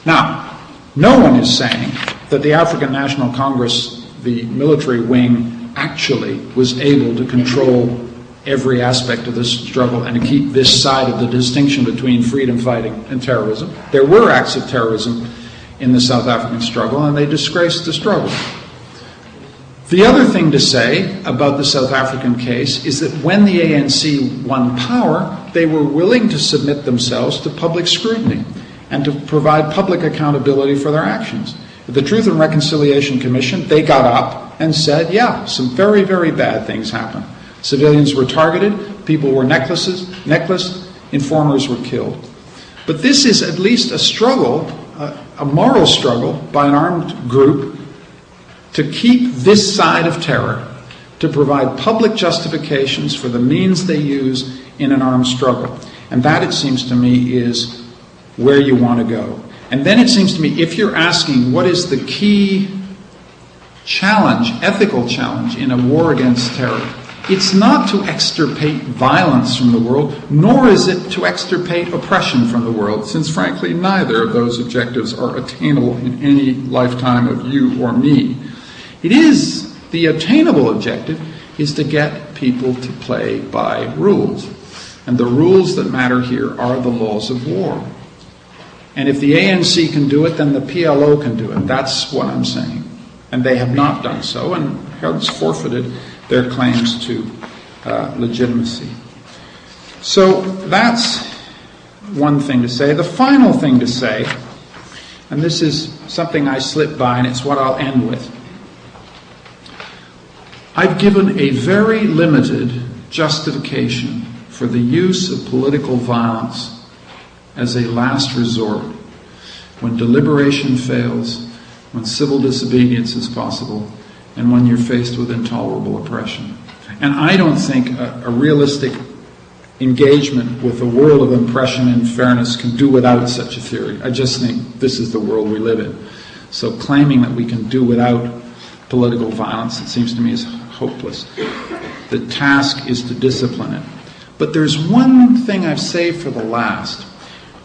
Now, no one is saying that the African National Congress, the military wing, actually was able to control every aspect of this struggle and to keep this side of the distinction between freedom fighting and terrorism. There were acts of terrorism in the South African struggle, and they disgraced the struggle. The other thing to say about the South African case is that when the ANC won power, they were willing to submit themselves to public scrutiny and to provide public accountability for their actions. At the Truth and Reconciliation Commission, they got up and said, yeah, some very, very bad things happened. Civilians were targeted, people were necklaced, informers were killed. But this is at least a struggle, a moral struggle by an armed group to keep this side of terror, to provide public justifications for the means they use in an armed struggle. And that, it seems to me, is where you want to go. And then it seems to me, if you're asking what is the key challenge, ethical challenge in a war against terror, it's not to extirpate violence from the world, nor is it to extirpate oppression from the world, since frankly neither of those objectives are attainable in any lifetime of you or me. It is, the attainable objective is to get people to play by rules. And the rules that matter here are the laws of war. And if the ANC can do it, then the PLO can do it. That's what I'm saying. And they have not done so, and hence forfeited their claims to legitimacy. So that's one thing to say. The final thing to say, and this is something I slipped by, and it's what I'll end with. I've given a very limited justification for the use of political violence as a last resort when deliberation fails, when civil disobedience is possible, and when you're faced with intolerable oppression. And I don't think a realistic engagement with a world of oppression and fairness can do without such a theory. I just think this is the world we live in. So claiming that we can do without political violence, it seems to me, is hopeless. The task is to discipline it. But there's one thing I've saved for the last,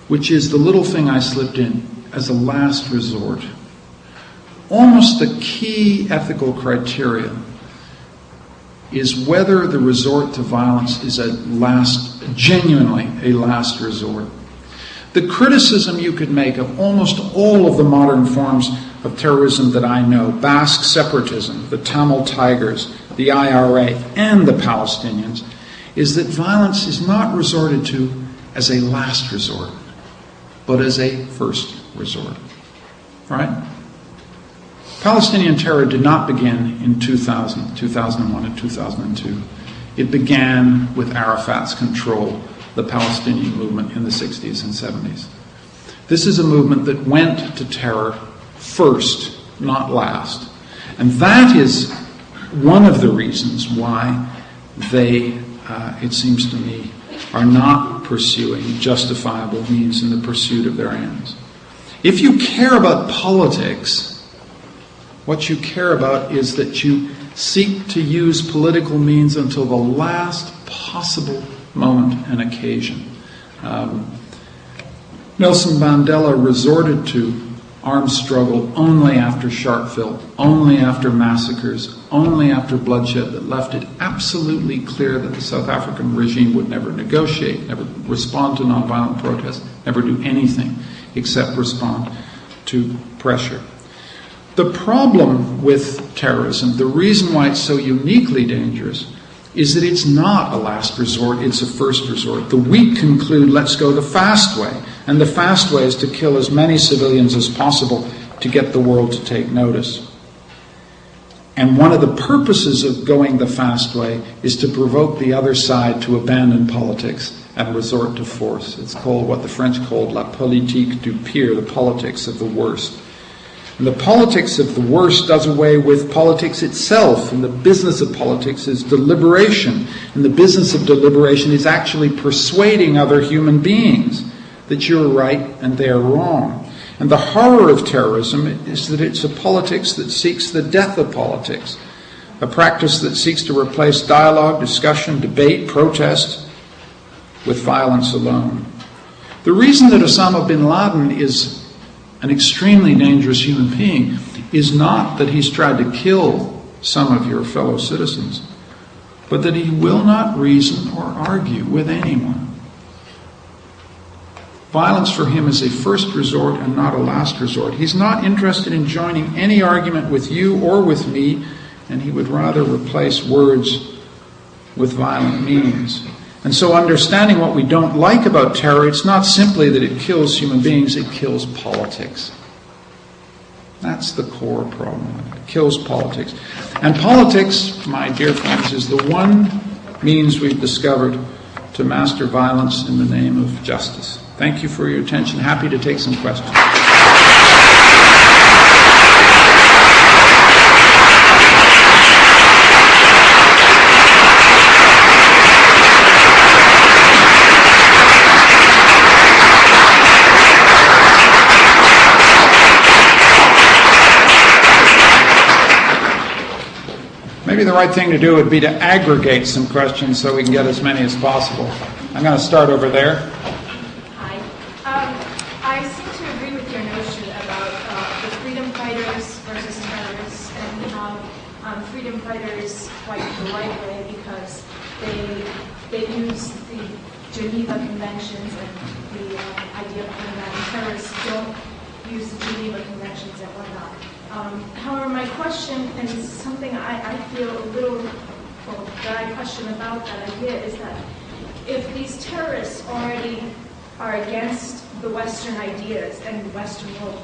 which is the little thing I slipped in as a last resort. Almost the key ethical criteria is whether the resort to violence is genuinely a last resort. The criticism you could make of almost all of the modern forms of terrorism that I know, Basque separatism, the Tamil Tigers, the IRA, and the Palestinians, is that violence is not resorted to as a last resort, but as a first resort. Right? Palestinian terror did not begin in 2000, 2001, and 2002. It began with Arafat's control, the Palestinian movement in the 60s and 70s. This is a movement that went to terror first, not last. And that is one of the reasons why they, it seems to me, are not pursuing justifiable means in the pursuit of their ends. If you care about politics, what you care about is that you seek to use political means until the last possible moment and occasion. Nelson Mandela resorted to armed struggle only after Sharpeville, only after massacres, only after bloodshed that left it absolutely clear that the South African regime would never negotiate, never respond to nonviolent protests, never do anything except respond to pressure. The problem with terrorism, the reason why it's so uniquely dangerous, is that it's not a last resort, it's a first resort. The weak conclude, let's go the fast way. And the fast way is to kill as many civilians as possible to get the world to take notice. And one of the purposes of going the fast way is to provoke the other side to abandon politics and resort to force. It's called what the French called la politique du pire, the politics of the worst. And the politics of the worst does away with politics itself, and the business of politics is deliberation. And the business of deliberation is actually persuading other human beings that you're right and they're wrong. And the horror of terrorism is that it's a politics that seeks the death of politics, a practice that seeks to replace dialogue, discussion, debate, protest with violence alone. The reason that Osama bin Laden is an extremely dangerous human being is not that he's tried to kill some of your fellow citizens, but that he will not reason or argue with anyone. Violence for him is a first resort and not a last resort. He's not interested in joining any argument with you or with me, and he would rather replace words with violent means. And so understanding what we don't like about terror, it's not simply that it kills human beings, it kills politics. That's the core problem. It kills politics. And politics, my dear friends, is the one means we've discovered to master violence in the name of justice. Thank you for your attention. Happy to take some questions. Maybe the right thing to do would be to aggregate some questions so we can get as many as possible. I'm going to start over there. I seem to agree with your notion about the freedom fighters versus terrorists, and how freedom fighters fight the right way because they use the Geneva Conventions and the idea behind that, and terrorists don't use the Geneva Conventions and whatnot. However, my question, and it's something I feel a little, that I question about that idea, is that if these terrorists already are against the Western ideas and the Western world,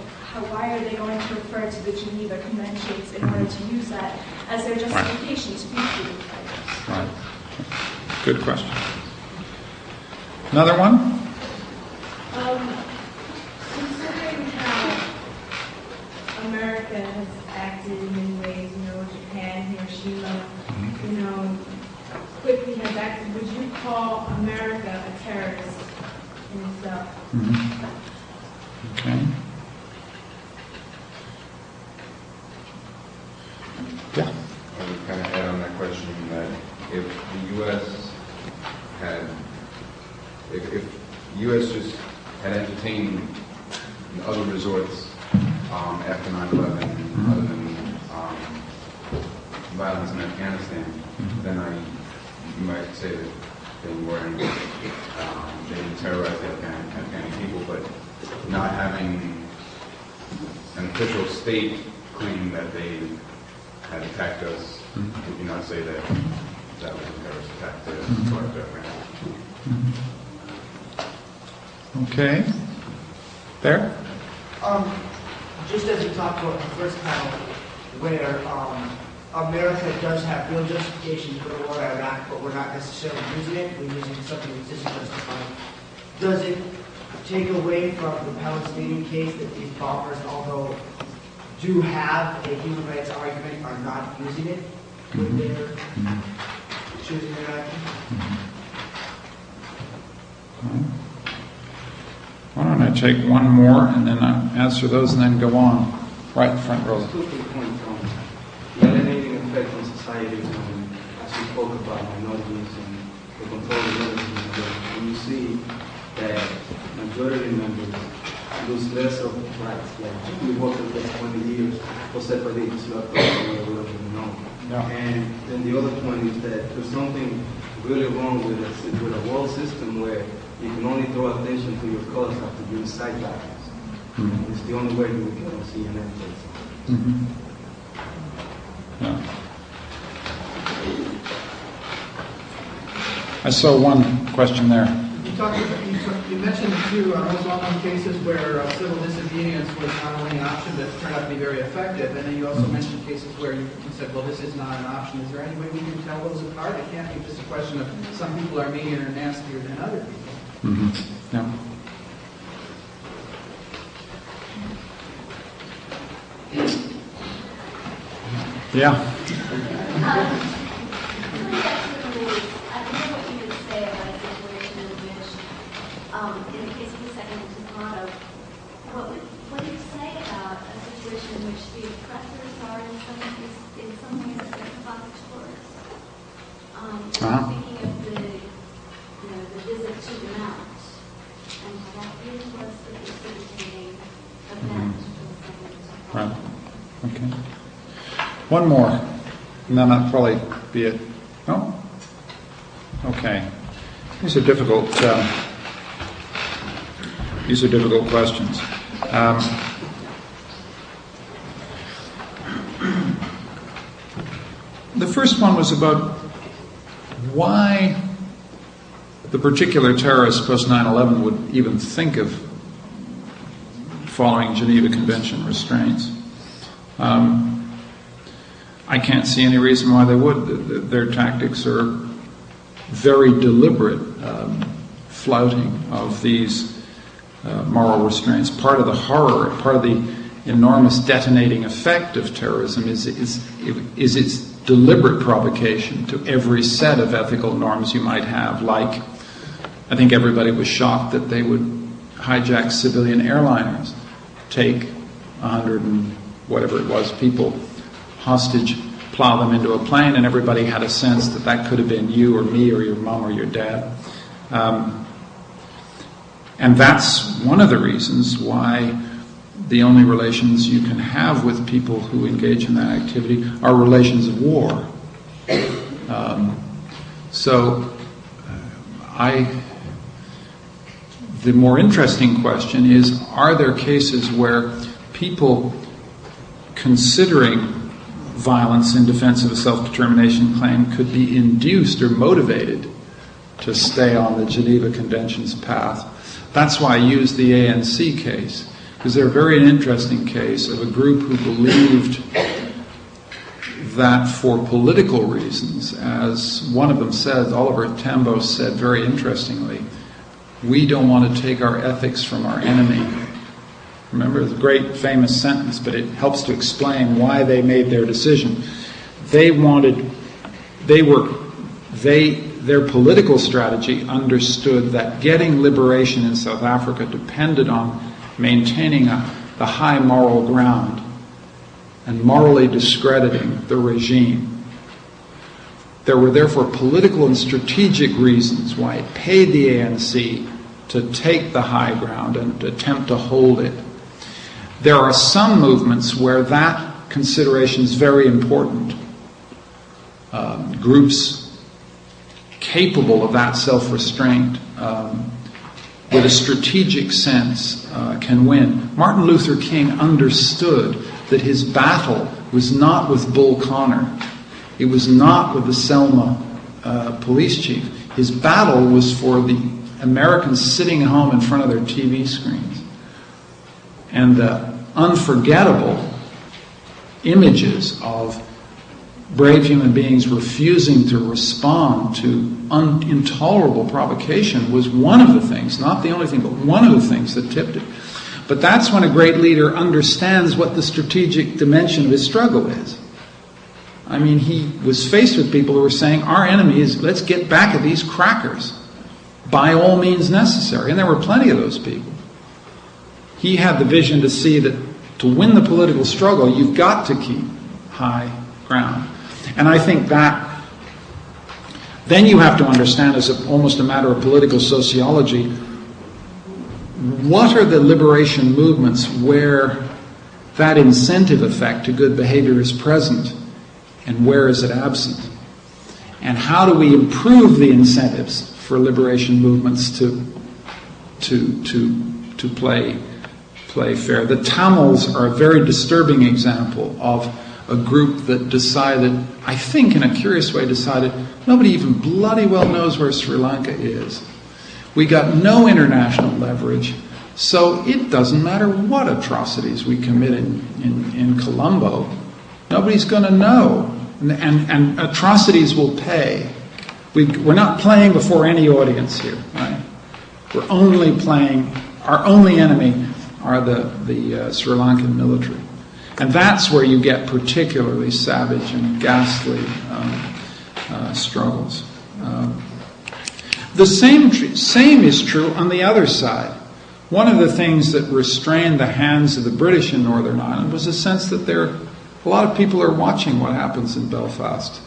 why are they going to refer to the Geneva Conventions in order to use that as their justification to be freedom fighters? Right. Good question. Another one? Considering how America has acted in many ways, Japan, Hiroshima, quickly has acted, would you call America a terrorist in itself? Mm-hmm. Okay. Yeah. I would kind of add on that question that if the U.S. had, if the U.S. just had entertained other resorts after 9/11, other than violence in Afghanistan, then you might say that they weren't, they didn't terrorize the Afghani people, but not having an official state claim that they had attacked us, would you not say that that was a terrorist attack to Afghanistan? Okay. There? Just as you talked about the first panel, where America does have real justification for the war in Iraq, but we're not necessarily using it. We're using something that isn't justified. Does it take away from the Palestinian case that these bombers, although do have a human rights argument, are not using it when they're choosing their action? Why don't I take one more and then I'll answer those and then go on. Right in front row. Two quick points on the alienating effect on society, as we spoke about minorities and the control of minorities. When you see that majority members lose less of rights, like we worked for 20 years for separating slot And then the other point is that there's something really wrong with a world system where you can only draw attention to your cause after you incite violence. Mm-hmm. It's the only way you will get on CNN. Mm-hmm. Yeah. I saw one question there. You mentioned two most well-known cases where civil disobedience was not only an option but turned out to be very effective, and then you also mentioned cases where you said, well, this is not an option. Is there any way we can tell those apart? It can't be just a question of some people are meaner and nastier than other people. Mm-hmm. Yeah. Yeah. I don't know what you would say about a situation in which, in the case of the second Toronto, what do you say about a situation in which the oppressors are in some ways expositors? Thinking of the visit to the Mount, and how that really was the precipitating event for the second Toronto. Right. Okay. One more, and then that'll probably be it. No? Okay. These are difficult questions. The first one was about why the particular terrorist post 9/11 would even think of following Geneva Convention restraints. I can't see any reason why they would. Their tactics are very deliberate flouting of these moral restraints. Part of the horror, part of the enormous detonating effect of terrorism is its deliberate provocation to every set of ethical norms you might have. Like, I think everybody was shocked that they would hijack civilian airliners, take 100 and whatever it was people hostage, plow them into a plane, and everybody had a sense that that could have been you or me or your mom or your dad. And that's one of the reasons why the only relations you can have with people who engage in that activity are relations of war. The more interesting question is, are there cases where people considering violence in defense of a self-determination claim could be induced or motivated to stay on the Geneva Convention's path? That's why I used the ANC case, because they're a very interesting case of a group who believed that for political reasons, as one of them said, Oliver Tambo said very interestingly, we don't want to take our ethics from our enemy. Remember, it's a great famous sentence, but it helps to explain why they made their decision. Their political strategy understood that getting liberation in South Africa depended on maintaining the high moral ground and morally discrediting the regime. There were therefore political and strategic reasons why it paid the ANC to take the high ground and to attempt to hold it. There are some movements where that consideration is very important. Groups capable of that self-restraint with a strategic sense can win. Martin Luther King understood that his battle was not with Bull Connor. It was not with the Selma police chief. His battle was for the Americans sitting at home in front of their TV screens. And the unforgettable images of brave human beings refusing to respond to intolerable provocation was one of the things, not the only thing, but one of the things that tipped it. But that's when a great leader understands what the strategic dimension of his struggle is. I mean, he was faced with people who were saying, our enemy is, let's get back at these crackers by all means necessary. And there were plenty of those people. He had the vision to see that to win the political struggle, you've got to keep high ground. And I think that then you have to understand, as almost a matter of political sociology, what are the liberation movements where that incentive effect to good behavior is present, and where is it absent? And how do we improve the incentives for liberation movements to play fair? The Tamils are a very disturbing example of a group that decided, I think in a curious way decided, nobody even bloody well knows where Sri Lanka is. We got no international leverage, so it doesn't matter what atrocities we commit in Colombo. Nobody's going to know. And atrocities will pay. We're not playing before any audience here, right? We're only playing, our only enemy are the Sri Lankan military. And that's where you get particularly savage and ghastly struggles. The same is true on the other side. One of the things that restrained the hands of the British in Northern Ireland was a sense that a lot of people are watching what happens in Belfast.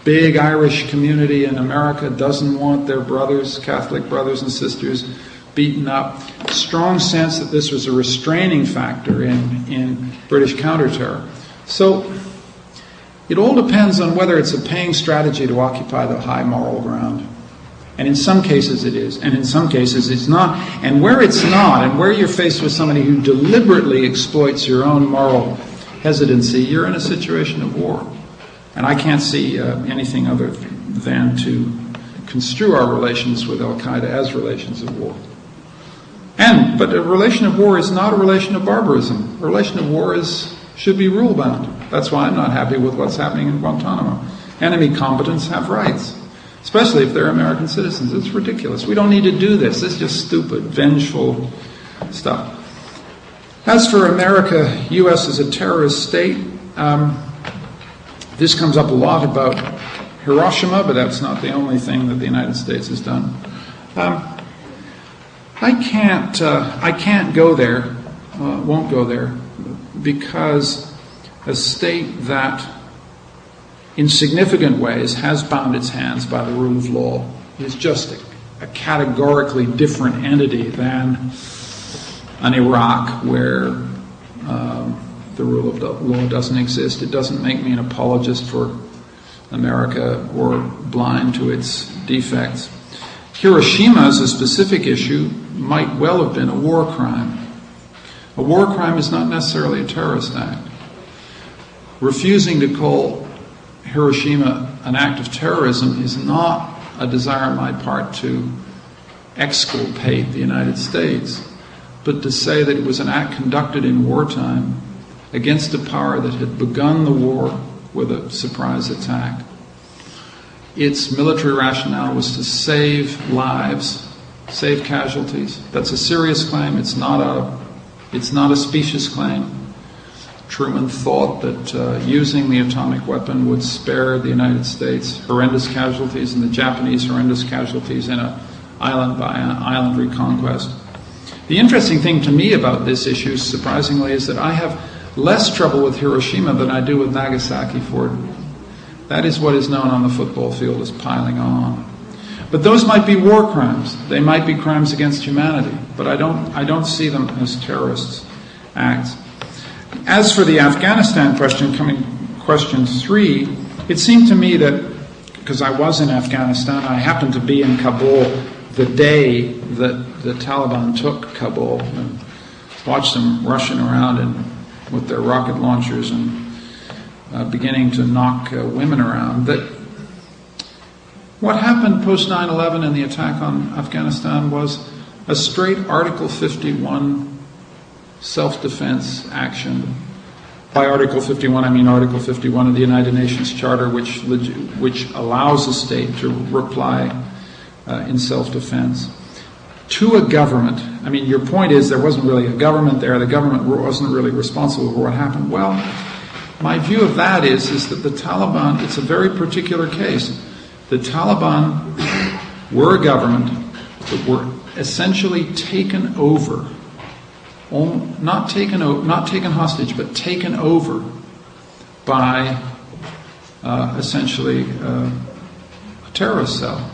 Big Irish community in America doesn't want their brothers, Catholic brothers and sisters, beaten up. Strong sense that this was a restraining factor in British counterterror. So it all depends on whether it's a paying strategy to occupy the high moral ground. And in some cases it is, and in some cases it's not. And where it's not, and where you're faced with somebody who deliberately exploits your own moral hesitancy, you're in a situation of war. And I can't see anything other than to construe our relations with Al-Qaeda as relations of war. But a relation of war is not a relation of barbarism. A relation of war should be rule-bound. That's why I'm not happy with what's happening in Guantanamo. Enemy combatants have rights, especially if they're American citizens. It's ridiculous. We don't need to do this. This is just stupid, vengeful stuff. As for America, U.S. as a terrorist state, this comes up a lot about Hiroshima, but that's not the only thing that the United States has done. I can't go there, won't go there, because a state that in significant ways has bound its hands by the rule of law is just a categorically different entity than an Iraq where the rule of law doesn't exist. It doesn't make me an apologist for America or blind to its defects. Hiroshima, as a specific issue, might well have been a war crime. A war crime is not necessarily a terrorist act. Refusing to call Hiroshima an act of terrorism is not a desire on my part to exculpate the United States, but to say that it was an act conducted in wartime against a power that had begun the war with a surprise attack. Its military rationale was to save lives, save casualties. That's a serious claim. It's not a specious claim. Truman thought that using the atomic weapon would spare the United States horrendous casualties and the Japanese horrendous casualties in an island reconquest. The interesting thing to me about this issue, surprisingly, is that I have less trouble with Hiroshima than I do with Nagasaki, for that is what is known on the football field as piling on. But those might be war crimes. They might be crimes against humanity, but I don't see them as terrorist acts. As for the Afghanistan question, question 3, it seemed to me that, because I was in Afghanistan, I happened to be in Kabul the day that the Taliban took Kabul, and watched them rushing around with their rocket launchers and beginning to knock women around, that what happened post 9/11 and the attack on Afghanistan was a straight Article 51 self-defense action By Article 51, I mean Article 51 of the United Nations Charter, which allows a state to reply in self-defense. To a government, I mean, your point is there wasn't really a government there, the government wasn't really responsible for what happened. Well, my view of that is that the Taliban, it's a very particular case. The Taliban were a government that were essentially taken over, not taken hostage, but taken over by essentially a terrorist cell.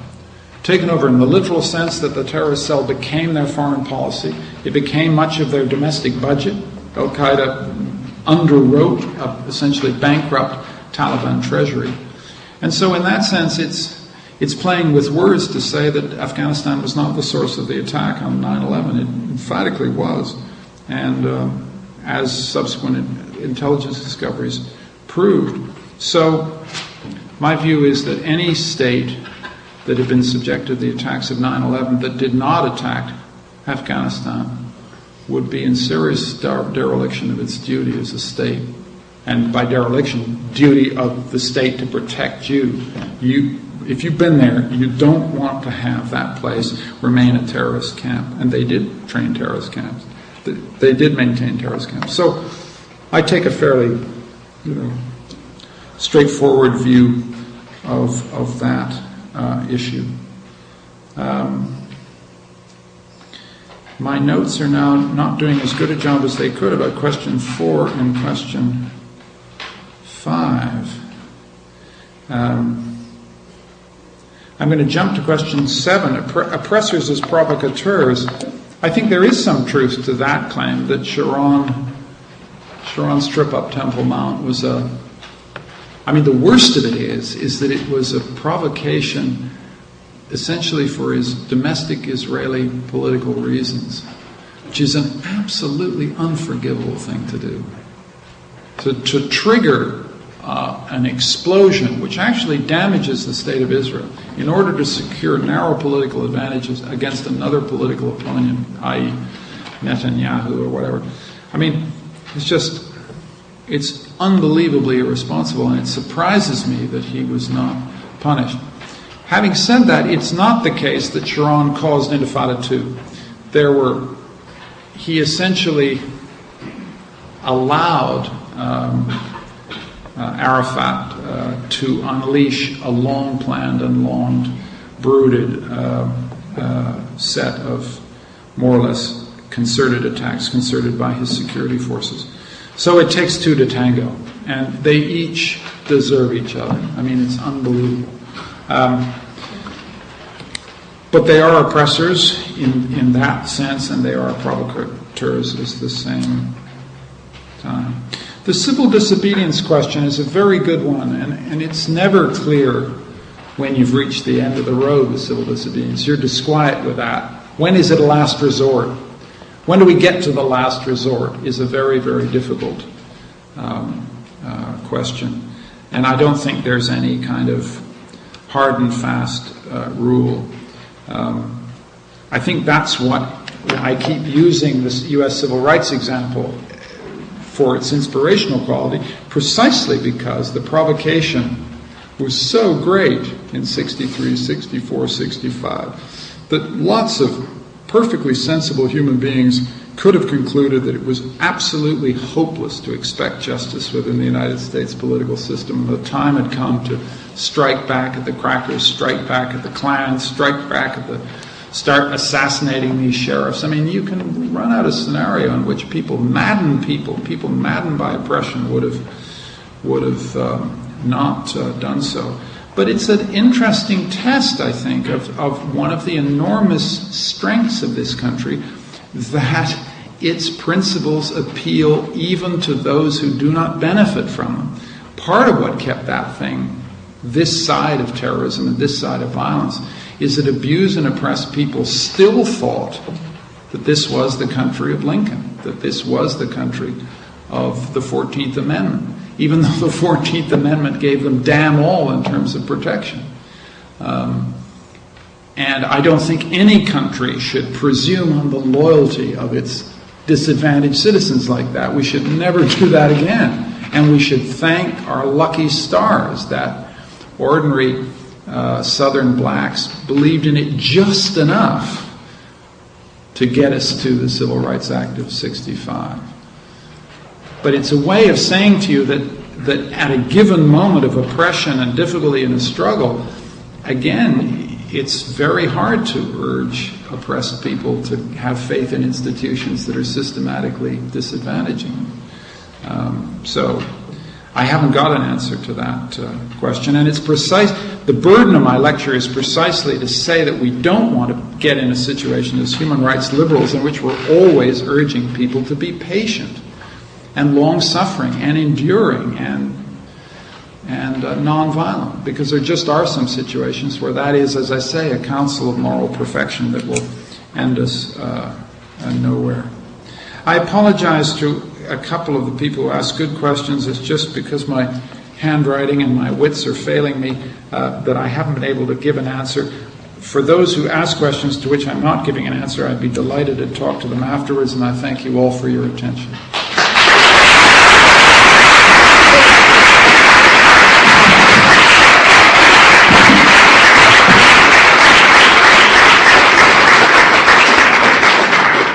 Taken over in the literal sense that the terrorist cell became their foreign policy. It became much of their domestic budget. Al-Qaeda underwrote a essentially bankrupt Taliban treasury. And so in that sense, it's playing with words to say that Afghanistan was not the source of the attack on 9/11. It emphatically was. And as subsequent intelligence discoveries proved. So my view is that any state that had been subjected to the attacks of 9/11 that did not attack Afghanistan would be in serious dereliction of its duty as a state. And by dereliction, duty of the state to protect you. If you've been there, you don't want to have that place remain a terrorist camp. And they did train terrorist camps. They did maintain terrorist camps. So I take a fairly straightforward view of that issue. My notes are now not doing as good a job as they could about question 4 and question 5. I'm going to jump to question 7, oppressors as provocateurs. I think there is some truth to that claim that Sharon's trip up Temple Mount was the worst of it is that it was a provocation essentially for his domestic Israeli political reasons, which is an absolutely unforgivable thing to do. To trigger an explosion which actually damages the state of Israel in order to secure narrow political advantages against another political opponent, i.e. Netanyahu or whatever. I mean, it's unbelievably irresponsible, and it surprises me that he was not punished. Having said that, it's not the case that Sharon caused Intifada 2. He essentially allowed Arafat to unleash a long-planned and long-brooded set of more or less concerted attacks, concerted by his security forces. So it takes two to tango, and they each deserve each other. I mean, it's unbelievable. But they are oppressors in that sense, and they are provocateurs at the same time. The civil disobedience question is a very good one, and it's never clear when you've reached the end of the road with civil disobedience. You're disquiet with that. When is it a last resort? When do we get to the last resort is a very, very difficult question. And I don't think there's any kind of hard and fast rule. I think that's what I keep using this U.S. civil rights example for its inspirational quality, precisely because the provocation was so great in 63, 64, 65, that lots of perfectly sensible human beings could have concluded that it was absolutely hopeless to expect justice within the United States political system. The time had come to strike back at the crackers, strike back at the Klan, strike back at start assassinating these sheriffs. I mean, you can run out a scenario in which people maddened by oppression would have not done so. But it's an interesting test, I think, of one of the enormous strengths of this country, that its principles appeal even to those who do not benefit from them. Part of what kept that thing this side of terrorism and this side of violence is that abused and oppressed people still thought that this was the country of Lincoln, that this was the country of the 14th Amendment, even though the 14th Amendment gave them damn all in terms of protection. And I don't think any country should presume on the loyalty of its disadvantaged citizens like that. We should never do that again. And we should thank our lucky stars that ordinary Southern blacks believed in it just enough to get us to the Civil Rights Act of '65. But it's a way of saying to you that at a given moment of oppression and difficulty in a struggle, again, it's very hard to urge oppressed people to have faith in institutions that are systematically disadvantaging them. So I haven't got an answer to that question, and it's precise. The burden of my lecture is precisely to say that we don't want to get in a situation as human rights liberals in which we're always urging people to be patient and long-suffering and enduring and non-violent, because there just are some situations where that is, as I say, a counsel of moral perfection that will end us nowhere. I apologize to a couple of the people who asked good questions. It's just because my handwriting and my wits are failing me that I haven't been able to give an answer. For those who ask questions to which I'm not giving an answer, I'd be delighted to talk to them afterwards, and I thank you all for your attention.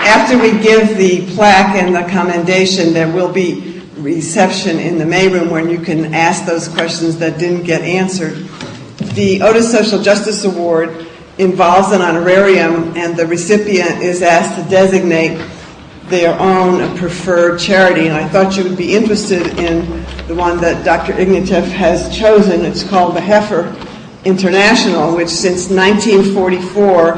After we give the plaque and the commendation, there will be reception in the May room where you can ask those questions that didn't get answered. The Otis Social Justice Award involves an honorarium, and the recipient is asked to designate their own preferred charity. And I thought you would be interested in the one that Dr. Ignatieff has chosen. It's called the Heifer International, which since 1944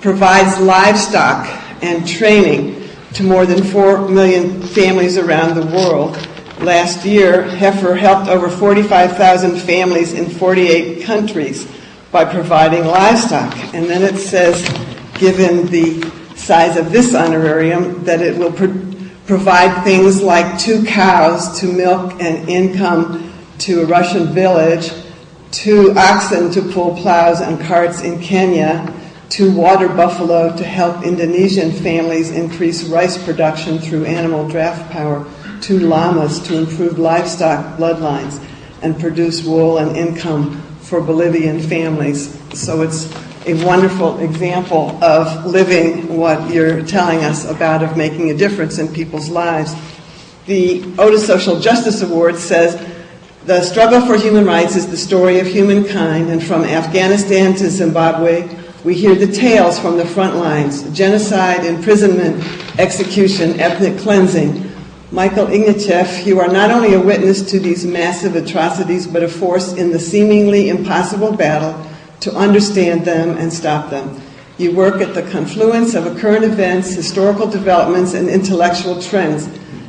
provides livestock and training to more than 4 million families around the world. Last year, Heifer helped over 45,000 families in 48 countries by providing livestock. And then it says, given the size of this honorarium, that it will provide things like 2 cows to milk and income to a Russian village, 2 oxen to pull plows and carts in Kenya, 2 water buffalo to help Indonesian families increase rice production through animal draft power, 2 llamas to improve livestock bloodlines and produce wool and income for Bolivian families. So it's a wonderful example of living what you're telling us about, of making a difference in people's lives. The Otis Social Justice Award says, the struggle for human rights is the story of humankind, and from Afghanistan to Zimbabwe, we hear the tales from the front lines: genocide, imprisonment, execution, ethnic cleansing. Michael Ignatieff, you are not only a witness to these massive atrocities, but a force in the seemingly impossible battle to understand them and stop them. You work at the confluence of current events, historical developments, and intellectual trends.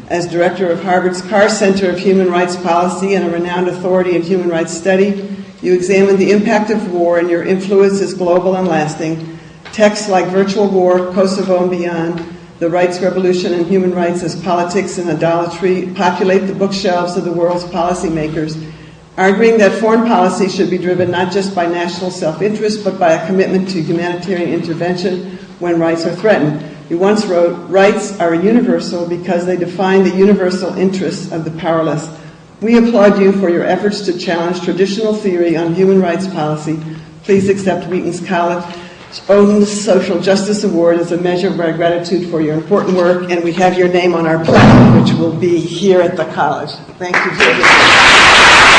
As director of Harvard's Carr Center of Human Rights Policy and a renowned authority in human rights study, you examine the impact of war, and your influence is global and lasting. Texts like Virtual War, Kosovo and Beyond, The Rights Revolution and Human Rights as Politics and Idolatry populate the bookshelves of the world's policymakers, arguing that foreign policy should be driven not just by national self-interest, but by a commitment to humanitarian intervention when rights are threatened. You once wrote, rights are universal because they define the universal interests of the powerless. We applaud you for your efforts to challenge traditional theory on human rights policy. Please accept Wheaton's College Otis Social Justice Award as a measure of our gratitude for your important work, and we have your name on our plaque, which will be here at the college. Thank you.